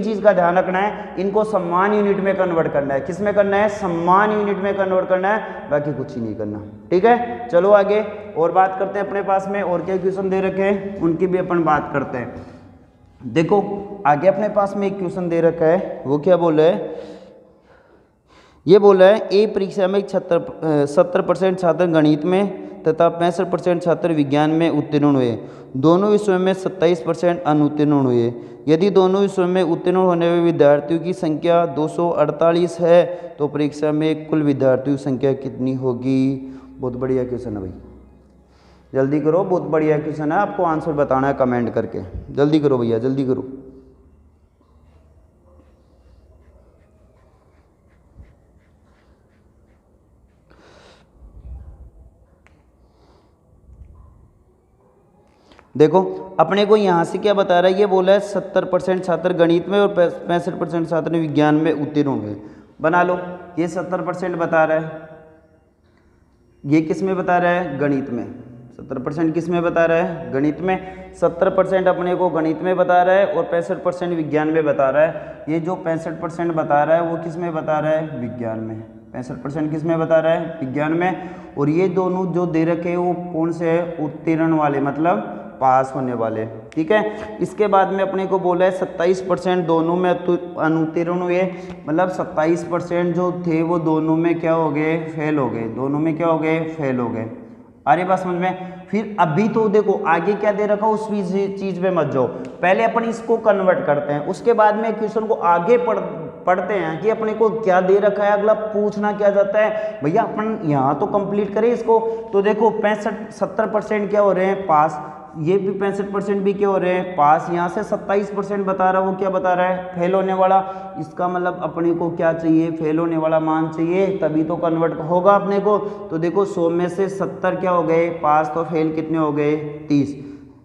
चीज़ का ध्यान रखना है, इनको सम्मान यूनिट में कन्वर्ट करना है। किस में करना है? सम्मान यूनिट में कन्वर्ट करना है, बाकी कुछ ही नहीं करना, ठीक है। चलो आगे और बात करते हैं। अपने पास में और क्या क्वेश्चन दे रखे हैं उनकी भी अपन बात करते हैं। देखो आगे अपने पास में एक क्वेश्चन दे रखा है, वो क्या बोल रहा है? ये बोला है ए परीक्षा में 70% छात्र गणित में तथा 65% छात्र विज्ञान में उत्तीर्ण हुए। दोनों विषयों में 27% अनुत्तीर्ण हुए। यदि दोनों विषयों में उत्तीर्ण होने वाले विद्यार्थियों की संख्या 248 है तो परीक्षा में कुल विद्यार्थियों की संख्या कितनी होगी? बहुत बढ़िया क्वेश्चन है भाई, जल्दी करो। बहुत बढ़िया क्वेश्चन है, आपको आंसर बताना है कमेंट करके। जल्दी करो भैया, जल्दी करो। देखो अपने को यहाँ से क्या बता रहा है? ये बोला है 70% छात्र गणित में और 65% छात्र विज्ञान में उत्तीर्ण हुए। बना लो। ये 70% बता रहा है, ये किस में बता रहा है? गणित में। 70% किस में बता रहा है? गणित में। 70% अपने को गणित में बता रहा है और 65% विज्ञान में बता रहा है। ये जो 65% बता रहा है वो किस में बता रहा है? विज्ञान में। 65% किस में बता रहा है? विज्ञान में। और ये दोनों जो दे रखे हैं वो कौन से है? उत्तीर्ण वाले, मतलब पास होने वाले, ठीक है। इसके बाद में अपने को बोला है 27% दोनों में अनुत्तीर्ण हुए, मतलब 27% जो थे वो दोनों में क्या हो गए? फेल हो गए। दोनों में क्या हो गए? फेल हो गए। अरे बात समझ में। फिर अभी तो देखो आगे क्या दे रखा, उस चीज पे मत जाओ, पहले अपन इसको कन्वर्ट करते हैं, उसके बाद में क्वेश्चन को आगे पढ़ते हैं कि अपने को क्या दे रखा है, अगला पूछना क्या जाता है। भैया अपन यहाँ तो कंप्लीट करें इसको। तो देखो 70% क्या हो रहे हैं? पास। ये भी 65% भी क्या हो रहे हैं? पास। यहाँ से 27% बता रहा है, वो क्या बता रहा है? फेल होने वाला। इसका मतलब अपने को क्या चाहिए? फेल होने वाला मान चाहिए, तभी तो कन्वर्ट होगा अपने को। तो देखो 100 में से 70 क्या हो गए? पास। तो फेल कितने हो गए? 30।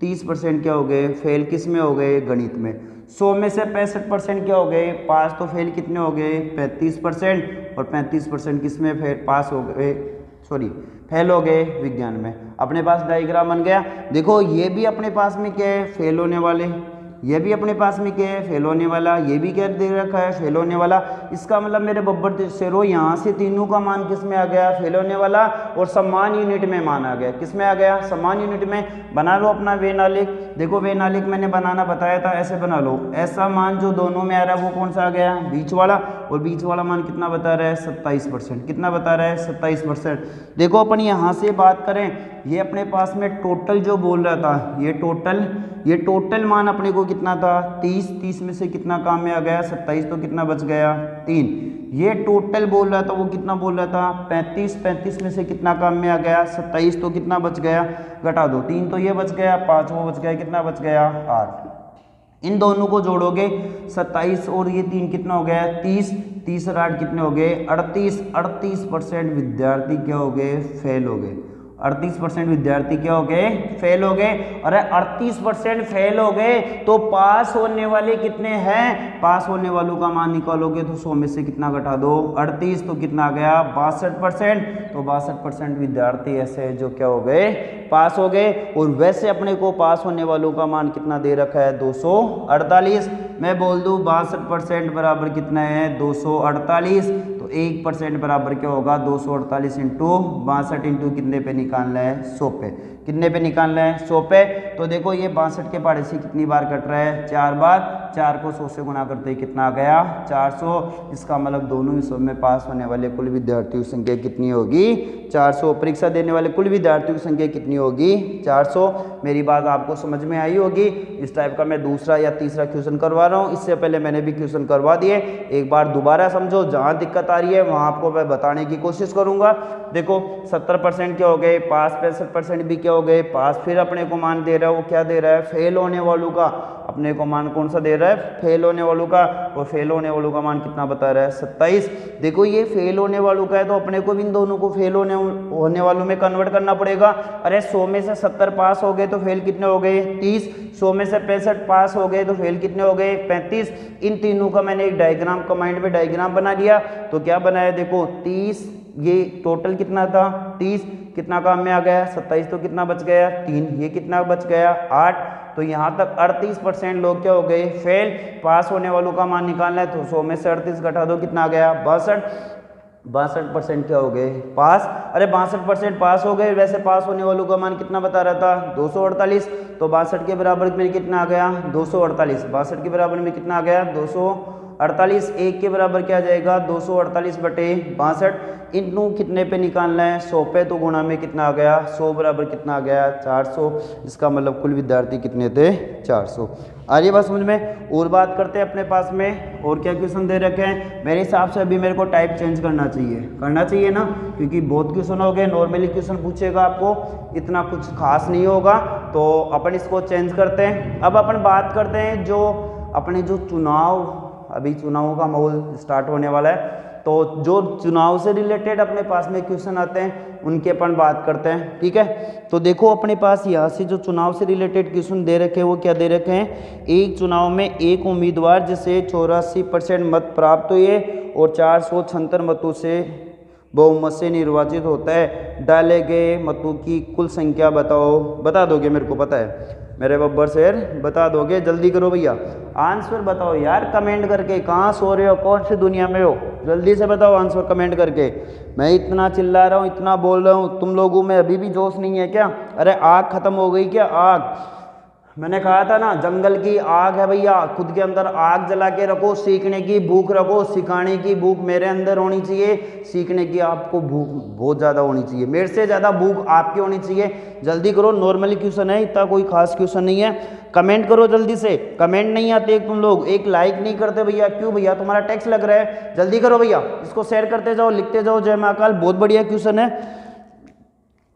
30% क्या हो गए? फेल किस में हो गए? गणित में। 100 में से 65% क्या हो गए? पास। तो फेल कितने हो गए? 35%। और 35% किस में पास हो गए? सॉरी, फेल हो गए? विज्ञान में। अपने पास डायग्राम बन गया। देखो ये भी अपने पास में क्या है? फेल होने वाले। ये भी अपने पास में क्या है? फेल होने वाला। ये भी क्या दे रखा है? फेल होने वाला। इसका मतलब मेरे बब्बर शेरो यहाँ से तीनों का मान किस में आ गया? फेल होने वाला। और सम्मान यूनिट में मान आ गया। किस में आ गया? सम्मान यूनिट में। बना लो अपना वेनालिक। देखो वेनालिक मैंने बनाना बताया था, ऐसे बना लो। ऐसा मान जो दोनों में आ रहा है वो कौन सा आ गया? बीच वाला। और बीच वाला मान कितना बता रहा है? 27%। कितना बता रहा है? 27%। देखो अपन यहाँ से बात करें, ये अपने पास में टोटल जो बोल रहा था, ये टोटल मान अपने को कितना था? 30। 30 में से कितना काम में आ गया? 27। तो कितना बच गया? 3। ये टोटल बोल रहा था, वो कितना बोल रहा था? 35। 35 में से कितना काम में आ गया? 27। तो कितना बच गया? घटा दो। 3 तो ये बच गया, 5 वो बच गया, कितना बच गया? 8। इन दोनों को जोड़ोगे 27 और ये 3 कितना हो गया? 30। 30 और 8 कितने हो गए? 38। 38% विद्यार्थी क्या हो गए? फेल हो गए। 38% विद्यार्थी क्या हो गए? फेल हो गए। अरे 38% फेल हो गए तो पास होने वाले कितने हैं? पास होने वालों का मान निकालोगे तो 100 में से कितना घटा दो? 38। तो कितना आ गया? 62%। तो 62% विद्यार्थी ऐसे हैं जो क्या हो गए? पास हो गए। और वैसे अपने को पास होने वालों का मान कितना दे रखा है? 248। मैं बोल दूं 62% बराबर कितना है? 248। तो 1% बराबर क्या होगा? 248 इंटू 62 इंटू कितने पे निकालना है? 100 पे। कितने पे निकालना है? 100 पे। तो देखो ये 62 के पहाड़े से कितनी बार कट रहा है? 4 बार। 4 को 100 से गुना करते ही कितना आ गया? 400। इसका मतलब दोनों विषयों में पास होने वाले कुल विद्यार्थियों की संख्या कितनी होगी? 400। परीक्षा देने वाले कुल विद्यार्थियों की संख्या कितनी होगी? 400। मेरी बात आपको समझ में आई होगी। इस टाइप का मैं दूसरा या तीसरा क्वेश्चन करवा रहा हूँ, इससे पहले मैंने भी क्वेश्चन करवा दिए। एक बार दोबारा समझो, जहाँ दिक्कत आ रही है वहाँ आपको मैं बताने की कोशिश करूँगा। देखो 70% क्या हो गए? पास। 65% भी क्या हो गए? पास। फिर अपने को मान दे रहा है वो क्या दे रहा है, फेल होने वालों का अपने को मान कौन सा दे रहा है, फेल होने वालों का। और फेल होने वालों का मान कितना बता रहा है, 27। देखो ये फेल होने वालों का है तो अपने को भी इन दोनों को फेल होने वालों में कन्वर्ट करना पड़ेगा। अरे 100 में से 70 पास हो गए तो फेल कितने हो गए, 30। 100 में से 65 पास हो गए तो फेल कितने हो गए, 35। इन तीनों का मैंने एक डायग्राम कमांड में डायग्राम बना लिया। तो क्या बनाया देखो 30, ये टोटल कितना था 30, कितना काम में आ गया 27, तो कितना बच गया 3, ये कितना बच गया 8। तो यहाँ तक 38% लोग क्या हो गए, फेल। पास होने वालों का मान निकालना है तो 100 में से 38 घटा दो, कितना आ गया 62। 62% क्या हो गए, पास। अरे 62% पास हो गए। वैसे पास होने वालों का मान कितना बता रहा था, 248। तो 62 के बराबर में कितना आ गया, 248। 62 के बराबर में कितना आ गया, 248। 1 के बराबर क्या आ जाएगा, 248 बटे 62। इनू कितने पे निकालना है, 100 पे। तो गुणा में कितना आ गया, 100 बराबर कितना आ गया, 400। इसका मतलब कुल विद्यार्थी कितने थे, 400। आ रही बात समझ में। और बात करते हैं अपने पास में और क्या क्वेश्चन दे रखे हैं। मेरे हिसाब से अभी मेरे को टाइप चेंज करना चाहिए ना, क्योंकि बहुत क्वेश्चन हो गए। नॉर्मली क्वेश्चन पूछेगा आपको, इतना कुछ खास नहीं होगा। तो अपन इसको चेंज करते हैं। अब अपन बात करते हैं जो अपने जो चुनाव, अभी चुनावों का माहौल स्टार्ट होने वाला है, तो जो चुनाव से रिलेटेड अपने पास में क्वेश्चन आते हैं उनके अपन बात करते हैं, ठीक है। तो देखो अपने पास यहाँ से जो चुनाव से रिलेटेड क्वेश्चन दे रखे हैं वो क्या दे रखे हैं, एक चुनाव में एक उम्मीदवार जिसे 84% मत प्राप्त हुए और 476 मतों से बहुमत से निर्वाचित होता है, डाले गए मतों की कुल संख्या बताओ। बता दोगे, मेरे को पता है मेरे बब्बर शेर, बता दोगे, जल्दी करो भैया, आंसर बताओ यार कमेंट करके। कहाँ सो रहे हो, कौन सी दुनिया में हो, जल्दी से बताओ आंसर कमेंट करके। मैं इतना चिल्ला रहा हूँ, इतना बोल रहा हूँ, तुम लोगों में अभी भी जोश नहीं है क्या? अरे आग खत्म हो गई क्या, आग? मैंने कहा था ना जंगल की आग है भैया, खुद के अंदर आग जला के रखो, सीखने की भूख रखो, सिखाने की भूख मेरे अंदर होनी चाहिए, सीखने की आपको भूख बहुत ज़्यादा होनी चाहिए, मेरे से ज़्यादा भूख आपकी होनी चाहिए। जल्दी करो, नॉर्मली क्वेश्चन है, इतना कोई खास क्वेश्चन नहीं है। कमेंट करो जल्दी से, कमेंट नहीं आते तुम लोग, एक लाइक नहीं करते भैया, क्यों भैया तुम्हारा टैक्स लग रहा है? जल्दी करो भैया, इसको शेयर करते जाओ, लिखते जाओ जय महाकाल, बहुत बढ़िया क्वेश्चन है।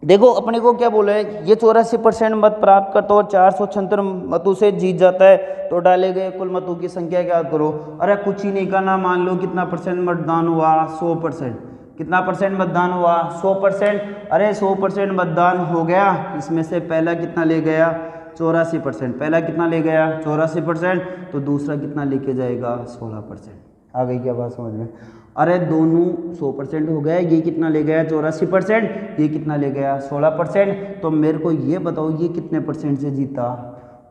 देखो अपने को क्या बोला है, ये 84% मत प्राप्त करता और 476 मतों से जीत जाता है, तो डाले गए कुल मतों की संख्या क्या करो। अरे कुछ ही नहीं करना, मान लो कितना परसेंट मतदान हुआ, 100%। कितना परसेंट मतदान हुआ, 100%। अरे 100% मतदान हो गया, इसमें से पहला कितना ले गया, 84%। पहला कितना ले गया, 84%। तो दूसरा कितना लेके जाएगा, 16%। आ गई क्या बात समझ में? अरे दोनों 100% हो गया, ये कितना ले गया 84%, ये कितना ले गया 16%। तो मेरे को ये बताओ ये कितने परसेंट से जीता,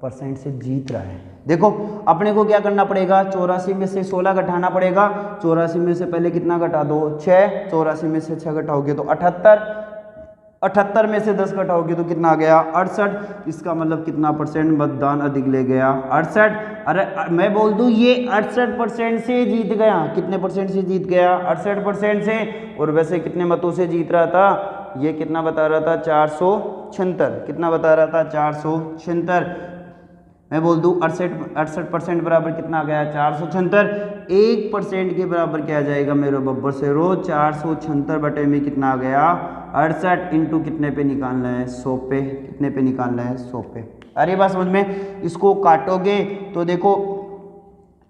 परसेंट से जीत रहा है। देखो अपने को क्या करना पड़ेगा, 84 में से 16 घटाना पड़ेगा। 84 में से पहले कितना घटा दो, 6। 84 में से 6 घटाओगे तो 78। 78 में से 10 घटाओगे तो कितना आ गया, 68। इसका मतलब कितना परसेंट मतदान अधिक ले गया, 68। अरे मैं बोल दूं ये 68% से जीत गया। कितने परसेंट से जीत गया, 68% से। और वैसे कितने मतों से जीत रहा था, ये कितना बता रहा था, 476। कितना बता रहा था, 476। मैं बोल दूं 68% बराबर कितना आ गया, 476। 1% के बराबर क्या आ जाएगा मेरे बब्बर से रोज, 476 बटे में कितना आ गया, 68। इंटू कितने पे निकालना है, 100 पे। कितने पे निकालना है, 100 पे। अरे बात समझ में। इसको काटोगे तो देखो,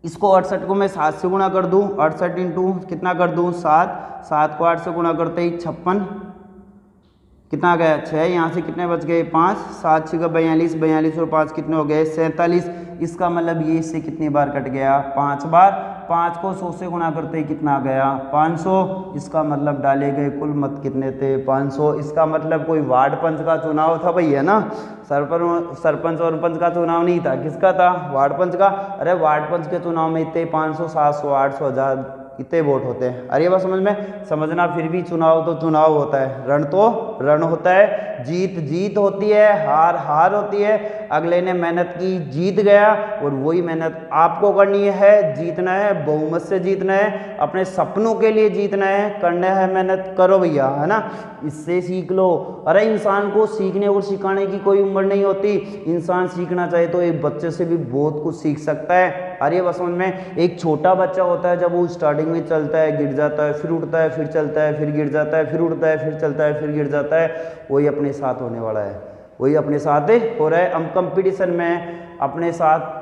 इसको 68 को मैं 7 से गुणा कर दूं, 68 इंटू कितना कर दूं, 7। 7 को 8 से गुणा करते ही 56। कितना आ गया, 6। यहाँ से कितने बच गए, 5। 7 6 42, 42 और 5 कितने हो गए, 47। इसका मतलब ये इससे कितनी बार कट गया, 5 बार। 5 को 100 से गुणा करते ही कितना आ गया, 500। इसका मतलब डाले गए कुल मत कितने थे, 500। इसका मतलब कोई वार्ड पंच का चुनाव था भैया ना, सरपंच और पंच का चुनाव नहीं था, किसका था, वार्ड पंच का। अरे वार्ड पंच के चुनाव में इतने 500 700 800 1000 इतने वोट होते हैं। अरे बात समझ में, समझना। फिर भी चुनाव तो चुनाव होता है, रण तो रण होता है, जीत जीत होती है, हार हार होती है। अगले ने मेहनत की, जीत गया, और वही मेहनत आपको करनी है, जीतना है, बहुमत से जीतना है, अपने सपनों के लिए जीतना है, करना है मेहनत, करो भैया, है ना। इससे सीख लो। अरे इंसान को सीखने और सिखाने की कोई उम्र नहीं होती। इंसान सीखना चाहे तो एक बच्चे से भी बहुत कुछ सीख सकता है। अरे बस समझ में, एक छोटा बच्चा होता है, जब वो स्टार्टिंग में चलता है, गिर जाता है, फिर उठता है, फिर चलता है, फिर गिर जाता है, फिर उठता है, फिर चलता है, फिर गिर जाता है, वही अपने साथ होने वाला है। वही अपने साथ हो रहा है। हम कंपटीशन में अपने साथ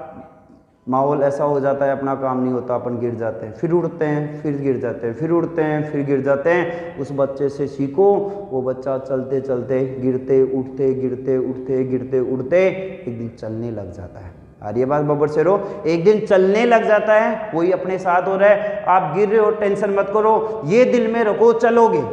माहौल ऐसा हो जाता है, अपना काम नहीं होता, अपन गिर जाते हैं, फिर उड़ते हैं, फिर गिर जाते हैं, फिर उड़ते हैं, फिर गिर जाते हैं। उस बच्चे से सीखो, वो बच्चा चलते चलते गिरते उठते गिरते उठते गिरते उठते एक दिन चलने लग जाता है। आ रही है बात बब्बर शेरो? एक दिन चलने लग जाता है, वही अपने साथ हो रहा है। आप गिर रहे हो, टेंशन मत करो, ये दिल में रखो, चलोगे।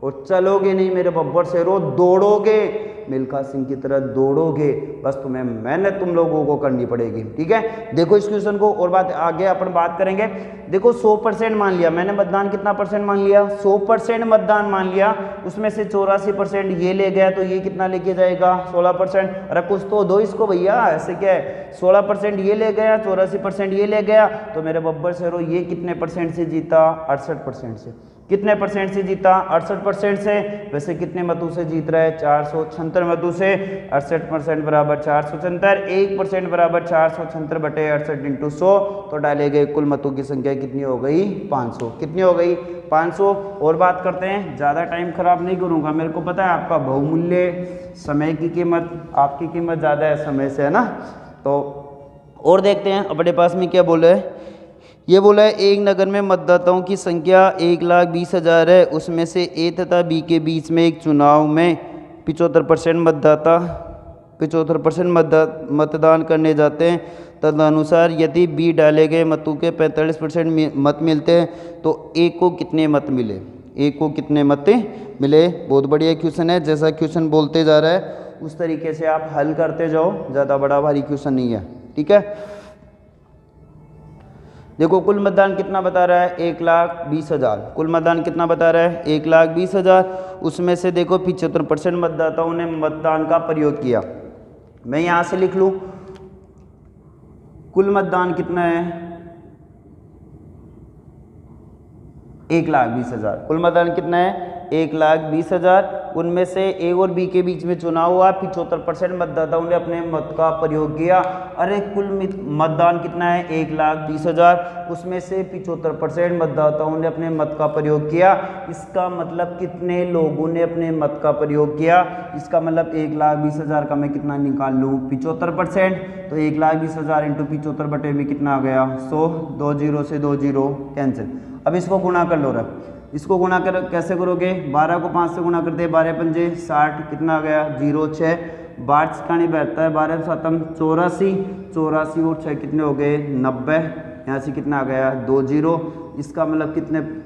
और चलोगे नहीं मेरे बब्बर शेरो, दौड़ोगे, मिल्खा सिंह की तरह दौड़ोगे। बस तुम्हें मेहनत तुम लोगों को करनी पड़ेगी, ठीक है। देखो इस क्वेश्चन को, और बात आगे अपन बात करेंगे। देखो 100% मान लिया मैंने, मतदान कितना परसेंट मान लिया? 100% मतदान मान लिया। उसमें से 84% ये ले गया, तो ये कितना लेके जाएगा? 16%। अरे कुछ तो दो इसको भैया, ऐसे क्या है? 16% ये ले गया, 84% ये ले गया, तो मेरे बब्बर शेरो ये कितने परसेंट से जीता? 68% से। कितने परसेंट से जीता? 68% से। वैसे कितने मतों से जीत रहा है? 476 मतों से। 68% बराबर 476, 1% बराबर 476 बटे 68 इंटू 100, तो डाले गए कुल मतों की संख्या कितनी हो गई? 500। कितनी हो गई? 500। और बात करते हैं, ज़्यादा टाइम खराब नहीं करूँगा, मेरे को पता है आपका बहुमूल्य समय की कीमत, आपकी कीमत ज़्यादा है समय से, है ना। तो और देखते हैं अपने पास में क्या बोला है। ये बोला है एक नगर में मतदाताओं की संख्या 1,20,000 है, उसमें से ए तथा बी के बीच में एक चुनाव में 75% मतदान करने जाते हैं। तदनुसार यदि बी डाले गए मतों के 45% मत मिलते हैं तो ए को कितने मत मिले? ए को कितने मत मिले? बहुत बढ़िया क्वेश्चन है। जैसा क्वेश्चन बोलते जा रहा है उस तरीके से आप हल करते जाओ, ज़्यादा बड़ा भारी क्वेश्चन नहीं है, ठीक है। देखो कुल मतदान कितना बता रहा है? 1,20,000। कुल मतदान कितना बता रहा है? 1,20,000। उसमें से देखो 75% मतदाताओं ने मतदान का प्रयोग किया। मैं यहाँ से लिख लूँ कुल मतदान कितना है? 1,20,000। कुल मतदान कितना है? 1,20,000। उनमें से ए और बी के बीच में चुनाव हुआ, 75% मतदाताओं ने अपने मत का प्रयोग किया। अरे कुल मतदान कितना है? 1,20,000। उसमें से 75% मतदाताओं ने अपने मत का प्रयोग किया। इसका मतलब कितने लोगों ने अपने मत का प्रयोग किया? इसका मतलब 1,20,000 का मैं कितना निकाल लूँ? 75%। तो 1,20,000 इंटू 75 बटे में कितना आ गया? 100। 2 जीरो से 2 जीरो कैंसिल। अब इसको गुणा कर लो। इसको गुणा कर कैसे करोगे? 12 को 5 से गुणा करते हैं, 12 पंजे 60, कितना आ गया? 0 6, 12 छिकाने 72, 12 7 84, 84 और 6 कितने हो गए? 90। यहाँ से कितना आ गया? 2 जीरो। इसका मतलब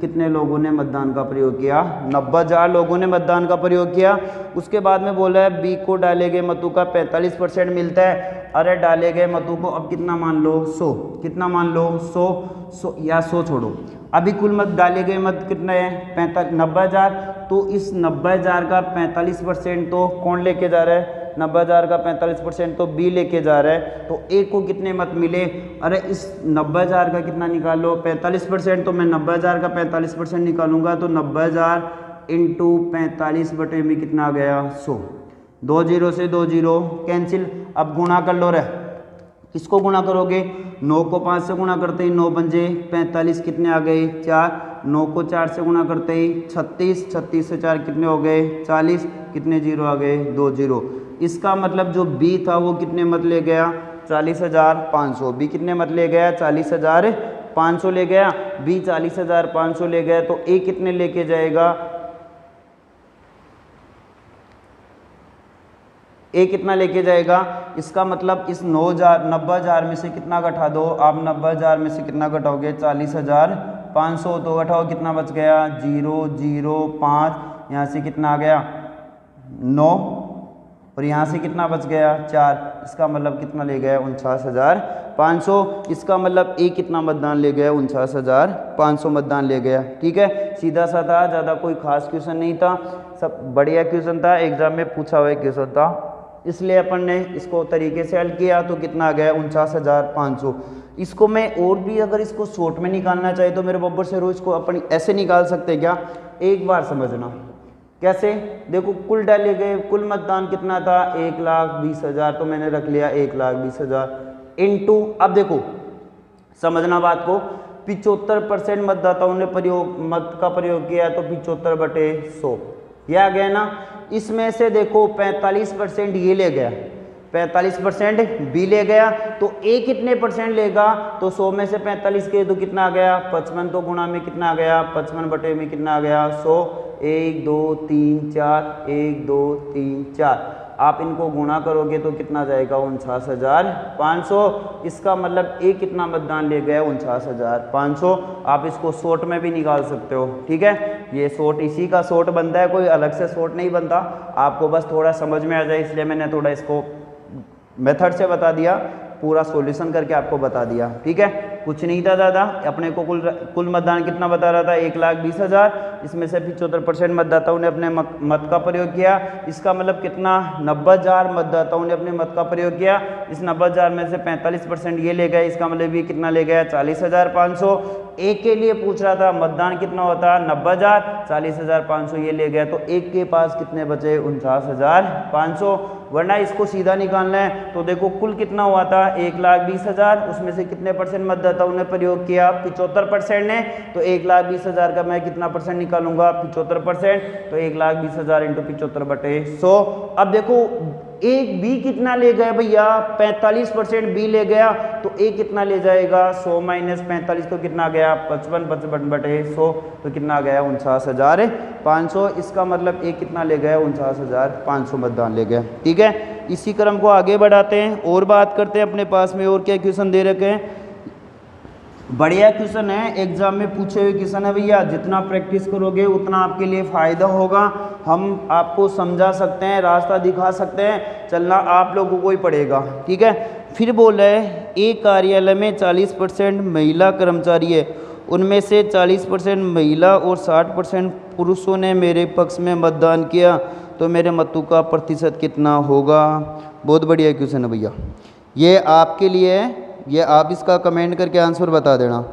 कितने लोगों ने मतदान का प्रयोग किया? 90,000 लोगों ने मतदान का प्रयोग किया। उसके बाद में बोला है बी को डाले गए मतों का 45% मिलता है। अरे डाले गए मतों को अब कितना मान लो? 100। कितना मान लो? 100 या 100 छोड़ो, अभी कुल मत डाले गए मत कितने हैं? 90,000। तो इस 90,000 का 45% तो कौन लेके जा रहा है? 90,000 का 45% तो बी लेके जा रहा है। तो ए को कितने मत मिले? अरे इस 90,000 का कितना निकालो? 45%। तो मैं 90,000 का 45% निकालूंगा तो 90,000 इंटू 45 बटे में कितना आ गया? 100। 2 जीरो से 2 जीरो कैंसिल। अब गुणा कर लो। किसको गुणा करोगे? 9 को 5 से गुणा करते ही 9 पंजे 45, कितने आ गए? 4। 9 को 4 से गुणा करते ही 36, 36 से 4 कितने हो गए? 40, कितने जीरो आ गए? 2 जीरो। इसका मतलब जो बी था वो कितने मत ले गया? 40,500। बी कितने मत ले गया? 40,500 ले गया। बी 40,500 ले गया। तो ए कितने लेके जाएगा? ए कितना लेके जाएगा? इसका मतलब इस 90,000 में से कितना घटा दो? आप 90,000 में से कितना घटाओगे? 40,500। तो घटाओ, कितना बच गया? 0 0 5। यहाँ से कितना आ गया? 9। और यहाँ से कितना बच गया? 4। इसका मतलब कितना ले गया? 49,500। इसका मतलब ए कितना मतदान ले गया? 49,500 मतदान ले गया। ठीक है, सीधा सा था, ज़्यादा कोई खास क्वेश्चन नहीं था, सब बढ़िया क्वेश्चन था, एग्जाम में पूछा हुआ क्वेश्चन था, इसलिए अपन ने इसको तरीके से हल किया। तो कितना आ गया? 49,500। इसको मैं और भी अगर इसको शॉर्ट में निकालना चाहे तो मेरे बब्बर से रोज को अपन ऐसे निकाल सकते क्या? एक बार समझना कैसे। देखो कुल डाले गए कुल मतदान कितना था? 1,20,000। तो मैंने रख लिया 1,20,000 इंटू, अब देखो समझना बात को, 75% मतदाताओं ने मत का प्रयोग किया तो 75 बटे 100, यह आ गया ना। इसमें से देखो 45% ये ले गया, 45% बी ले गया, तो ए कितने परसेंट लेगा, तो 100 में से 45 के तो कितना आ गया 55, तो गुणा में कितना आ गया 55 बटे में कितना आ गया 100, 1 2 3 4, 1 2 3 4, आप इनको गुणा करोगे तो कितना जाएगा 49,500। इसका मतलब ए कितना मतदान ले गया 49,500। आप इसको शॉर्ट में भी निकाल सकते हो, ठीक है, ये शॉर्ट इसी का शॉर्ट बनता है, कोई अलग से शॉर्ट नहीं बनता, आपको बस थोड़ा समझ में आ जाए इसलिए मैंने थोड़ा इसको मेथड से बता दिया, पूरा सॉल्यूशन करके आपको बता दिया, ठीक है, कुछ नहीं था ज़्यादा। अपने को कुल मतदान कितना बता रहा था 1,20,000, इसमें से 75% मतदाताओं ने अपने मत का प्रयोग किया, इसका मतलब कितना 90,000 मतदाताओं ने अपने मत का प्रयोग किया। इस 90,000 में से 45% ये ले गए, इसका मतलब ये कितना ले गया 40,500। एक के लिए पूछ रहा था मतदान कितना होता 90,000, 40,500 ये ले गया, तो एक के पास कितने बचे 49,500। वरना इसको सीधा निकालना है तो देखो कुल कितना हुआ था 1,20,000, उसमें से कितने परसेंट मतदाताओं ने प्रयोग किया 75% ने, तो 1,20,000 का मैं कितना परसेंट निकालूंगा 75%, तो 1,20,000 इंटू 75 बटे 100। अब देखो एक बी कितना ले गया भैया 45% बी ले गया, तो ए कितना ले जाएगा 100 माइनस 45 तो कितना गया 55 बटे 100, तो कितना गया 49,500। इसका मतलब ए कितना ले गया 49,500 मतदान ले गया, ठीक है। इसी क्रम को आगे बढ़ाते हैं और बात करते हैं अपने पास में और क्या क्वेश्चन दे रखे हैं। बढ़िया क्वेश्चन है, एग्जाम में पूछे हुए क्वेश्चन है भैया, जितना प्रैक्टिस करोगे उतना आपके लिए फ़ायदा होगा। हम आपको समझा सकते हैं, रास्ता दिखा सकते हैं, चलना आप लोगों को ही पड़ेगा, ठीक है। फिर बोल रहे हैं एक कार्यालय में 40% महिला कर्मचारी है, उनमें से 40% महिला और 60% पुरुषों ने मेरे पक्ष में मतदान किया, तो मेरे मतों का प्रतिशत कितना होगा। बहुत बढ़िया क्वेश्चन है भैया, ये आपके लिए है, ये आप इसका कमेंट करके आंसर बता देना,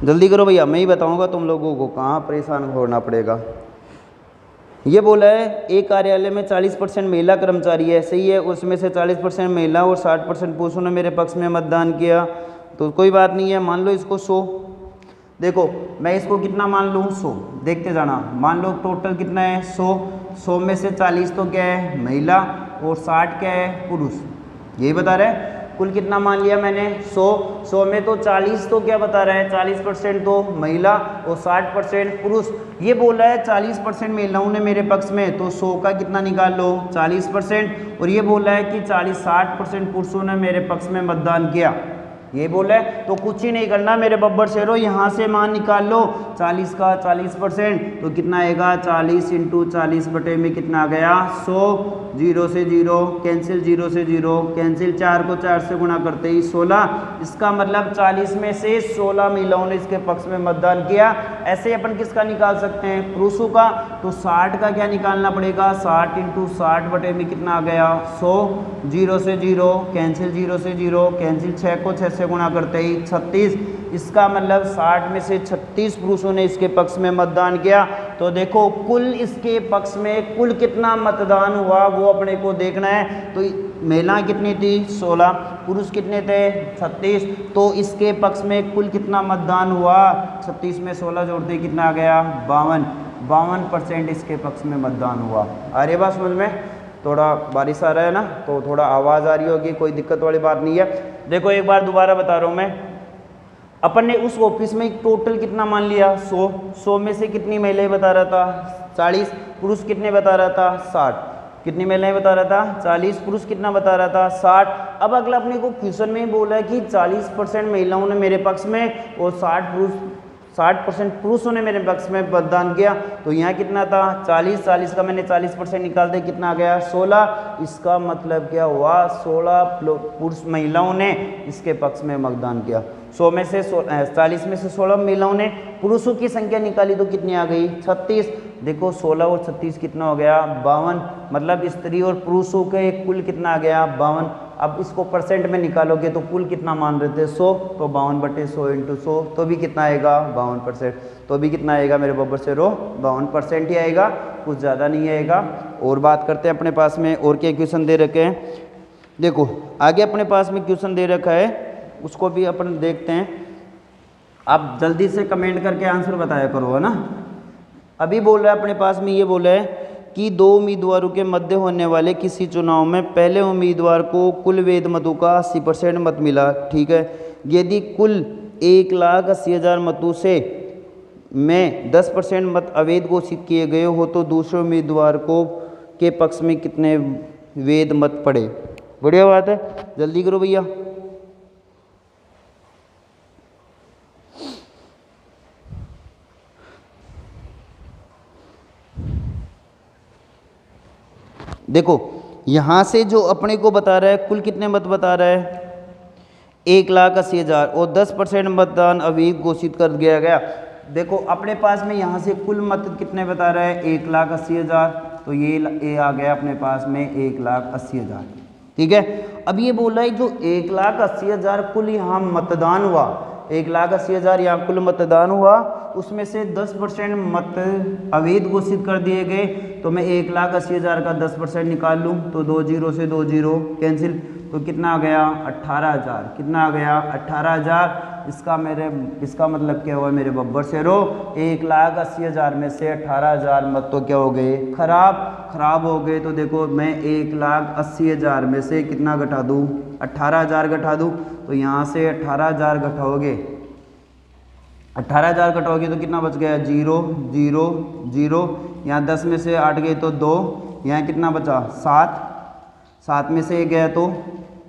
जल्दी करो भैया, मैं ही बताऊंगा तुम लोगों को, कहाँ परेशान होना पड़ेगा। ये बोला है एक कार्यालय में 40% महिला कर्मचारी है, सही है, उसमें से 40% महिला और 60% पुरुषों ने मेरे पक्ष में मतदान किया, तो कोई बात नहीं है, मान लो इसको 100। देखो मैं इसको कितना मान लूँ 100, देखते जाना, मान लो टोटल कितना है 100 में से 40 तो क्या है महिला और 60 क्या है पुरुष, यही बता रहे हैं। कुल कितना मान लिया मैंने 100 में तो 40 तो क्या बता रहा है 40% तो महिला और 60% पुरुष। ये बोल रहा है 40% महिलाओं ने मेरे पक्ष में, तो 100 का कितना निकाल लो 40%, और ये बोल रहा है कि 60% पुरुषों ने मेरे पक्ष में मतदान किया, ये बोले तो कुछ ही नहीं करना मेरे बब्बर शेरों, यहाँ से मान निकाल लो 40 का 40%, तो कितना आएगा 40 इंटू 40 बटे में कितना आ गया 100, 0 से 0 कैंसिल, 0 से 0 कैंसिल, 4 को 4 से गुणा करते ही 16। इसका मतलब 40 में से 16 महिलाओं ने इसके पक्ष में मतदान किया। ऐसे अपन किसका निकाल सकते हैं पुरुषों का, तो 60 का क्या निकालना पड़ेगा 60 इंटू 60 बटे में कितना आ गया 100, 0 से 0 कैंसिल, 0 से 0 कैंसिल, 6 को 6 से गुणा करते ही 36। इसका मतलब 60 में से 36 पुरुषों ने इसके पक्ष में मतदान किया। तो देखो कुल इसके पक्ष में कुल कितना मतदान हुआ वो अपने को देखना है। तो महिलाएं कितनी थी 16, पुरुष कितने थे 36, तो इसके पक्ष में कुल कितना मतदान हुआ 36 में 16 जोड़ते कितना आ गया 52% इसके पक्ष में मतदान हुआ। आ रही बात समझ में? थोड़ा बारिश आ रहा है ना तो थोड़ा आवाज़ आ रही होगी, कोई दिक्कत वाली बात नहीं है। देखो एक बार दोबारा बता रहा हूँ मैं, अपन ने उस ऑफिस में टोटल कितना मान लिया 100 में से कितनी महिलाएं बता रहा था 40, पुरुष कितने बता रहा था 60, कितनी महिलाएं बता रहा था 40, पुरुष कितना बता रहा था 60। अब अगला अपने को क्वेश्चन में ही बोला है कि 40% महिलाओं ने मेरे पक्ष में और 60% पुरुषों ने मेरे पक्ष में मतदान किया। तो यहाँ कितना था 40 का मैंने 40% निकाल दिया, कितना आ गया 16। इसका मतलब क्या हुआ 16 पुरुष महिलाओं ने इसके पक्ष में मतदान किया। 100 में से 40 में से 16 महिलाओं ने, पुरुषों की संख्या निकाली तो कितनी आ गई 36। देखो 16 और 36 कितना हो गया 52, मतलब स्त्री और पुरुषों के कुल कितना आ गया 52। अब इसको परसेंट में निकालोगे तो कुल कितना मान रहे थे 100, तो 52/100 इंटू 100 तो भी कितना आएगा 52%, तो भी कितना आएगा मेरे बब्बर से 52% ही आएगा, कुछ ज़्यादा नहीं आएगा। और बात करते हैं अपने पास में और क्या क्वेश्चन दे रखे हैं। देखो आगे अपने पास में क्वेश्चन दे रखा है, उसको भी अपन देखते हैं। आप जल्दी से कमेंट करके आंसर बताया करो, है ना। अभी बोल रहा है अपने पास में, ये बोला है कि दो उम्मीदवारों के मध्य होने वाले किसी चुनाव में पहले उम्मीदवार को कुल वैध मतों का 80% मत मिला, ठीक है। यदि कुल 1,80,000 मतों से में 10% मत अवैध घोषित किए गए हो तो दूसरे उम्मीदवार को के पक्ष में कितने वैध मत पड़े। बढ़िया बात है, जल्दी करो भैया। देखो यहाँ से जो अपने को बता रहा है कुल कितने मत बता रहा है 1,80,000 और 10% मतदान अवैध घोषित कर दिया गया। देखो अपने पास में यहाँ से कुल मत कितने बता रहा है 1,80,000, तो ये आ गया अपने पास में 1,80,000, ठीक है। अब ये बोल रहा है जो 1,80,000 कुल यहाँ मतदान हुआ, 1,80,000 यहाँ कुल मतदान हुआ, उसमें से 10% मत अवैध घोषित कर दिए गए, तो मैं 1,80,000 का 10% निकाल लूँ तो 2 जीरो से 2 जीरो कैंसिल, तो कितना आ गया 18,000। कितना आ गया 18,000। इसका मतलब क्या हुआ मेरे बब्बर शेरो, 1,80,000 में से 18,000 मत तो क्या हो गए खराब हो गए। तो देखो मैं 1,80,000 में से कितना घटा दूँ 18,000 घटा दूँ, तो यहाँ से 18,000 घटाओगे 18,000 घटाओगे तो कितना बच गया 0 0 0, यहाँ 10 में से 8 गए तो 2, यहाँ कितना बचा 7 में से 1 गया तो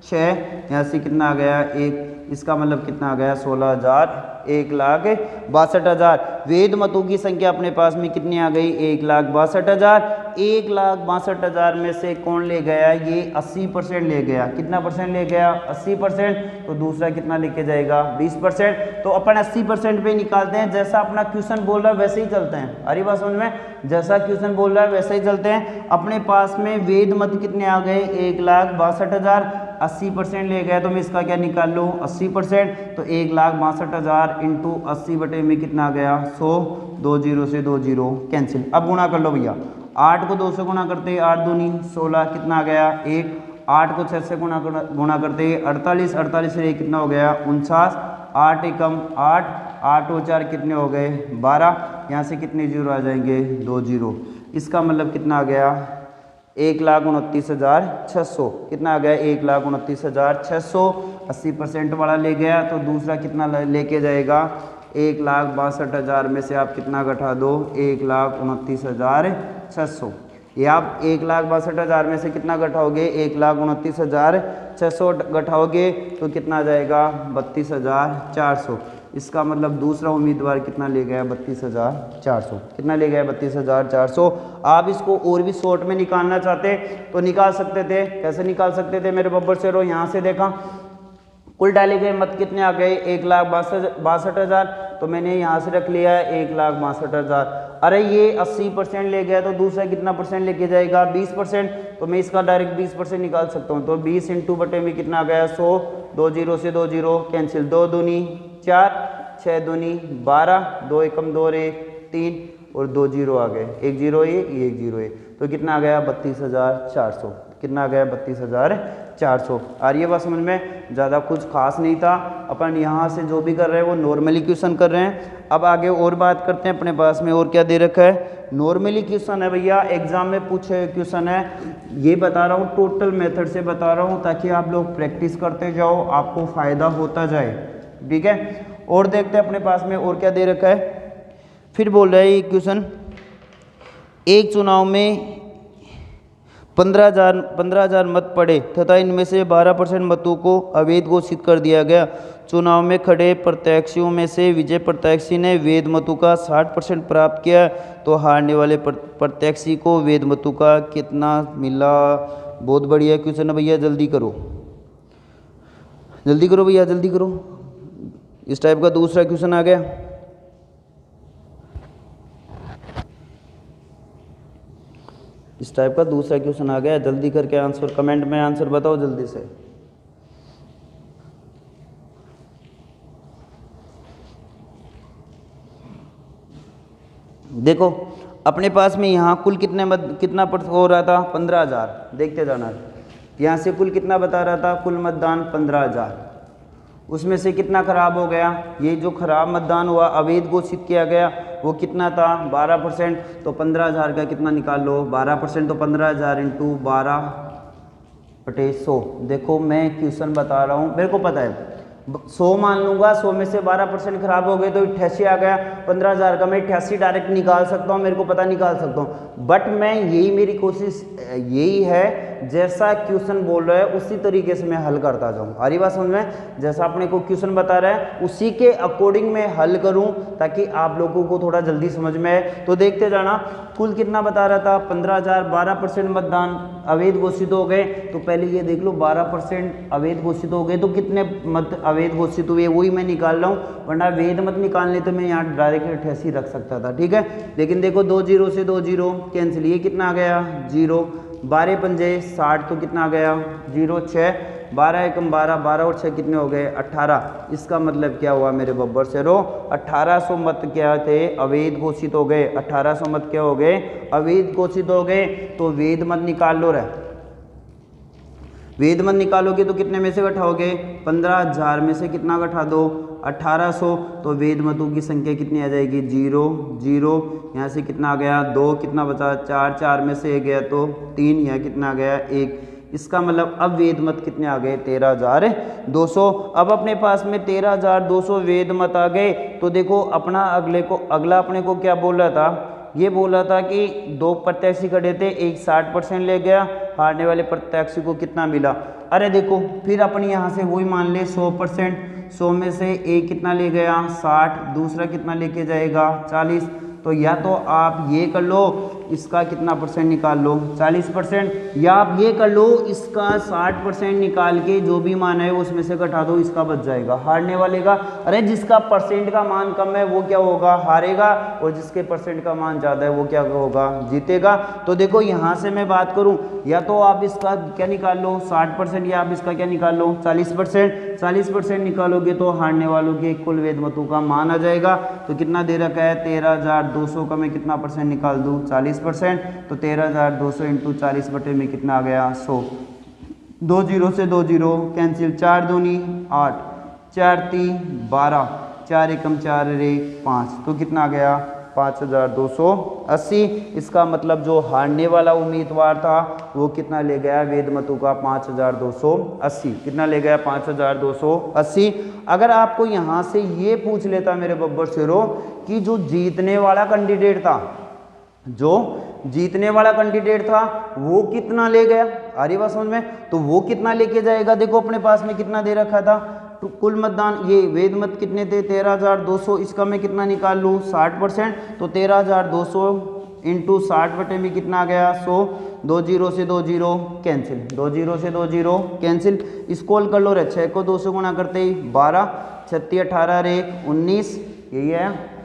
6, यहाँ से कितना आ गया 1, इसका मतलब कितना आ गया 16,000, 1,62,000। वैध मतों की संख्या अपने पास में कितनी आ गई 1,62,000। 1,62,000 में से कौन ले गया, ये 80% ले गया। कितना परसेंट ले गया 80%, तो दूसरा कितना लेके जाएगा 20%। तो अपन 80% पे निकालते हैं, जैसा अपना क्वेश्चन बोल रहा है वैसे ही चलते हैं। अरे बात समझ में, जैसा क्वेश्चन बोल रहा है वैसे ही चलते हैं। अपने पास में वैध मत कितने आ गए 1,62,000, 80% ले गया, तो मैं इसका क्या निकाल लूँ 80%, तो 1,62,000 इंटू 80 बटे में कितना आ गया 100, 2 जीरो से 2 जीरो कैंसिल। अब गुणा कर लो भैया, 8 को 2 से गुणा करते 8 दूनी 16, कितना आ गया 1, 8 को 6 से गुणा करते 48, 48 से कितना हो गया 49, 8 एकम 8, 8 और 4 कितने हो गए 12, यहाँ से कितने जीरो आ जाएंगे 2 जीरो। इसका मतलब कितना आ गया 1,29,600। कितना आ गया 1,29,600, 80% वाला ले गया, तो दूसरा कितना लेके जाएगा 1,62,000 में से आप कितना घटा दो 1,29,600। ये आप 1,62,000 में से कितना घटाओगे 1,29,600 घटाओगे तो कितना आ जाएगा 32,400। इसका मतलब दूसरा उम्मीदवार कितना ले गया 32,400। कितना ले गया 32,400। आप इसको और भी शॉर्ट में निकालना चाहते तो निकाल सकते थे। कैसे निकाल सकते थे मेरे बब्बर शेरो, यहाँ से देखा कुल डाले गए मत कितने आ गए 1,62,000, तो मैंने यहाँ से रख लिया है 1,62,000। अरे ये 80% ले गया, तो दूसरा कितना परसेंट लेके जाएगा 20%, तो मैं इसका डायरेक्ट 20% निकाल सकता हूँ। तो 20 इंटू बटे में कितना आ गया 100, 2 जीरो से 2 जीरो कैंसिल, 2 दूनी 4, 6 दूनी 12, 2 एकम 2 रे 3 और 2 जीरो आ गए, 1 जीरो ये 1 जीरो ये, तो कितना आ गया 32,400। कितना आ गया 32,400। और ये बात समझ में, ज़्यादा कुछ खास नहीं था। अपन यहाँ से जो भी कर रहे हैं वो नॉर्मली क्वेश्चन कर रहे हैं। अब आगे और बात करते हैं, अपने पास में और क्या दे रखा है। नॉर्मली क्वेश्चन है भैया, एग्जाम में पूछे क्वेश्चन है। ये बता रहा हूँ टोटल मेथड से बता रहा हूँ, ताकि आप लोग प्रैक्टिस करते जाओ, आपको फ़ायदा होता जाए। ठीक है, और देखते हैं अपने पास में और क्या दे रखा है। फिर बोल रहा है ये क्वेश्चन, एक चुनाव में 15,000 मत पड़े तथा इनमें से 12% मतों को अवैध घोषित कर दिया गया। चुनाव में खड़े प्रत्याशियों में से विजय प्रत्याशी ने वैध मतों का 60% प्राप्त किया, तो हारने वाले प्रत्याशी को वैध मतों का कितना मिला। बहुत बढ़िया क्वेश्चन है भैया, जल्दी करो भैया, जल्दी करो। इस टाइप का दूसरा क्वेश्चन आ गया। इस टाइप का दूसरा क्वेश्चन आ गया, जल्दी करके आंसर कमेंट में आंसर बताओ जल्दी से। देखो अपने पास में यहाँ कुल कितना हो रहा था 15,000, देखते जाना। यहाँ से कुल कितना बता रहा था, कुल मतदान 15,000, उसमें से कितना खराब हो गया। ये जो खराब मतदान हुआ अवैध घोषित किया गया, वो कितना था 12%, तो 15,000 का कितना निकाल लो 12%, तो 15,000 इंटू 12/100। देखो मैं क्वेश्चन बता रहा हूँ, मेरे को पता है 100 मान लूंगा, 100 में से 12% खराब हो गए तो 88 आ गया, 15,000 का मैं 88 डायरेक्ट निकाल सकता हूँ, मेरे को पता निकाल सकता हूँ। बट मैं यही मेरी कोशिश यही है, जैसा क्वेश्चन बोल रहा है उसी तरीके से मैं हल करता जाऊँ। आ रही बात समझ में? जैसा अपने को क्वेश्चन बता रहा है उसी के अकॉर्डिंग मैं हल करूँ ताकि आप लोगों को थोड़ा जल्दी समझ में आए। तो देखते जाना, कुल कितना बता रहा था 15,000, 12% मतदान अवैध घोषित हो गए। तो पहले ये देख लो 12% अवैध घोषित हो गए तो कितने मत अवैध घोषित हुए वही मैं निकाल रहा हूँ, वरना वैध मत निकालने तो मैं यहाँ डायरेक्ट 88 रख सकता था, ठीक है। लेकिन देखो 2 0 से 2 0 कैंसिल, ये कितना आ गया 0, 12 पंजे 60 तो कितना आ गया 0, 6, 12 एकम 12, 12 और 6 कितने हो गए 18। इसका मतलब क्या हुआ मेरे बब्बर से रो, 1800 मत क्या थे अवैध घोषित हो गए, 1800 मत क्या हो गए अवैध घोषित हो गए। तो वैध मत निकाल लो रे, वैध मत निकालोगे तो कितने में से घटाओगे 15,000 में से कितना घटा दो 1800, तो वैध मतों की संख्या कितनी आ जाएगी 0 0, यहाँ से कितना आ गया 2, कितना बचा 4, 4 में से 1 गया तो 3, यहाँ कितना आ गया 1। इसका मतलब अब वेद मत कितने आ गए 13,200। अब अपने पास में 13,200 वेद मत आ गए। तो देखो अपना अगला अपने को क्या बोल रहा था, ये बोल रहा था कि 2 प्रत्याशी खड़े थे, एक 60% ले गया, हारने वाले प्रत्याशी को कितना मिला। अरे देखो फिर अपन यहाँ से वही मान ले 100%, 100 में से एक कितना ले गया 60, दूसरा कितना लेके जाएगा 40। तो या तो आप ये कर लो इसका कितना परसेंट निकाल लो 40%, या आप ये कर लो इसका 60% निकाल के जो भी मान है उसमें से घटा दो, इसका बच जाएगा हारने वाले का। अरे जिसका परसेंट का मान कम है वो क्या होगा हारेगा, और जिसके परसेंट का मान ज़्यादा है वो क्या होगा जीतेगा। तो देखो यहाँ से मैं बात करूँ, या तो आप इसका क्या निकाल लो 60%, या आप इसका क्या निकाल लो 40%। 40% निकालोगे तो हारने वालों के कुल वेद मतों का मान आ जाएगा। तो कितना दे रखा है 13,200 का मैं कितना परसेंट निकाल दूँ 40%। तो 13,200 इंटू 40 बटे में कितना आ गया 100। 2 0 से 2 0 कैंसिल, 4 दूनी 8, 4 3 12, 4 एकम 4 रे 5, तो कितना आ गया 5,280। इसका मतलब जो हारने वाला उम्मीदवार था वो कितना ले गया वेद मतों का 5,280। कितना ले गया 5,280। अगर आपको यहाँ से ये पूछ लेता मेरे बब्बर शेरो कि जो जीतने वाला कैंडिडेट था, जो जीतने वाला कैंडिडेट था वो कितना ले गया, आ रही बात समझ में, तो वो कितना लेके जाएगा। देखो अपने पास में कितना दे रखा था, तो कुल मतदान ये वेद मत कितने थे 13,200, इसका मैं कितना निकाल लूँ 60%। तो 13,200 इंटू 60 बटे में कितना आ गया 100। 2 0 से 2 0 कैंसिल, 2 0 से 2 0 कैंसिल। इसको हल कर लो रे, 6 को 2 से गुणा करते ही 12, 36 18 रे 19, यही है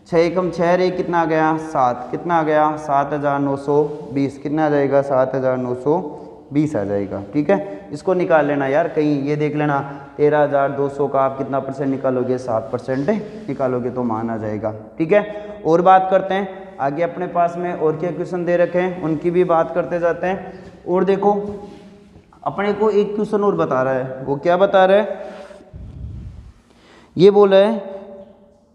6 एकम 6 रे कितना आ गया 7, कितना आ गया 7,920, कितना आ जाएगा 7,920 आ जाएगा। ठीक है, इसको निकाल लेना यार, कहीं ये देख लेना 13,200 का आप कितना परसेंट निकालोगे 7% निकालोगे तो मान आ जाएगा। ठीक है, और बात करते हैं आगे, अपने पास में और क्या क्वेश्चन दे रखे हैं उनकी भी बात करते जाते हैं। और देखो अपने को एक क्वेश्चन और बता रहा है, वो क्या बता रहा है, ये बोला है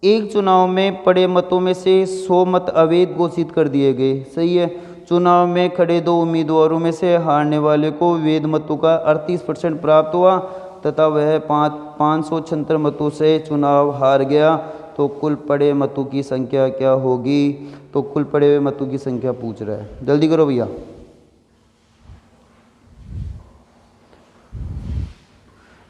एक चुनाव में पड़े मतों में से 100 मत अवैध घोषित कर दिए गए। सही है, चुनाव में खड़े 2 उम्मीदवारों में से हारने वाले को वैध मतों का 38% प्राप्त हुआ तथा वह 576 मतों से चुनाव हार गया। तो कुल पड़े मतों की संख्या क्या होगी। तो कुल पड़े हुए मतों की संख्या पूछ रहा है, जल्दी करो भैया।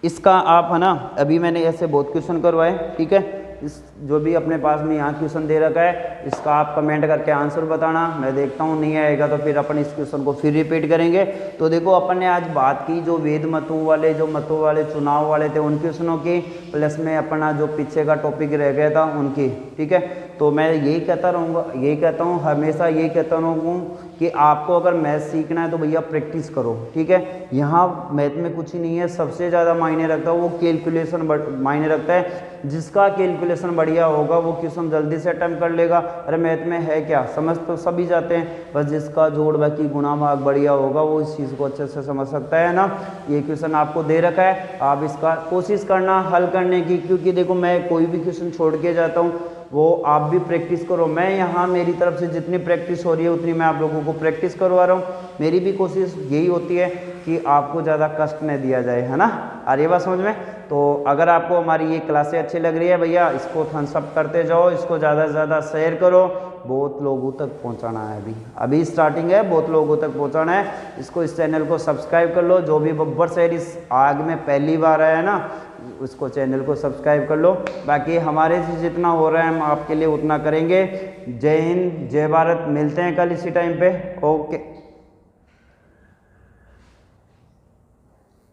इसका आप है ना, अभी मैंने ऐसे बहुत क्वेश्चन करवाए। ठीक है, इस जो भी अपने पास में यहाँ क्वेश्चन दे रखा है इसका आप कमेंट करके आंसर बताना, मैं देखता हूँ नहीं आएगा तो फिर अपन इस क्वेश्चन को फिर रिपीट करेंगे। तो देखो अपन ने आज बात की जो वेद मतों वाले, जो मतों वाले चुनाव वाले थे उन क्वेश्चनों की, प्लस में अपना जो पीछे का टॉपिक रह गया था उनकी। ठीक है, तो मैं यही कहता रहूँगा, यही कहता हूँ हमेशा, यही कहता रहूँ कि आपको अगर मैथ सीखना है तो भैया प्रैक्टिस करो। ठीक है, यहाँ मैथ में कुछ ही नहीं है, सबसे ज़्यादा मायने रखता है वो कैलकुलेशन मायने रखता है। जिसका कैलकुलेशन बढ़िया होगा वो क्वेश्चन जल्दी से अटेम्प्ट कर लेगा। अरे मैथ में है क्या, समझ तो सभी जाते हैं, बस जिसका जोड़ बाकी गुणा भाग बढ़िया होगा वो इस चीज़ को अच्छे से समझ सकता है ना। ये क्वेश्चन आपको दे रखा है, आप इसका कोशिश करना हल करने की, क्योंकि देखो मैं कोई भी क्वेश्चन छोड़ के जाता हूँ वो आप भी प्रैक्टिस करो। मैं यहाँ मेरी तरफ से जितनी प्रैक्टिस हो रही है उतनी मैं आप लोगों को प्रैक्टिस करवा रहा हूँ। मेरी भी कोशिश यही होती है कि आपको ज़्यादा कष्ट न दिया जाए, है ना। आ रही है बात समझ में। तो अगर आपको हमारी ये क्लासें अच्छी लग रही है भैया, इसको थम्स अप करते जाओ, इसको ज़्यादा से ज़्यादा शेयर करो, बहुत लोगों तक पहुंचाना है। अभी स्टार्टिंग है, बहुत लोगों तक पहुंचाना है। इसको, इस चैनल को सब्सक्राइब कर लो। जो भी बब्बर शहर इस आग में पहली बार आया ना, उसको चैनल को सब्सक्राइब कर लो। बाकी हमारे से जितना हो रहा है हम आपके लिए उतना करेंगे। जय हिंद, जय भारत। मिलते हैं कल इसी टाइम पे। ओके।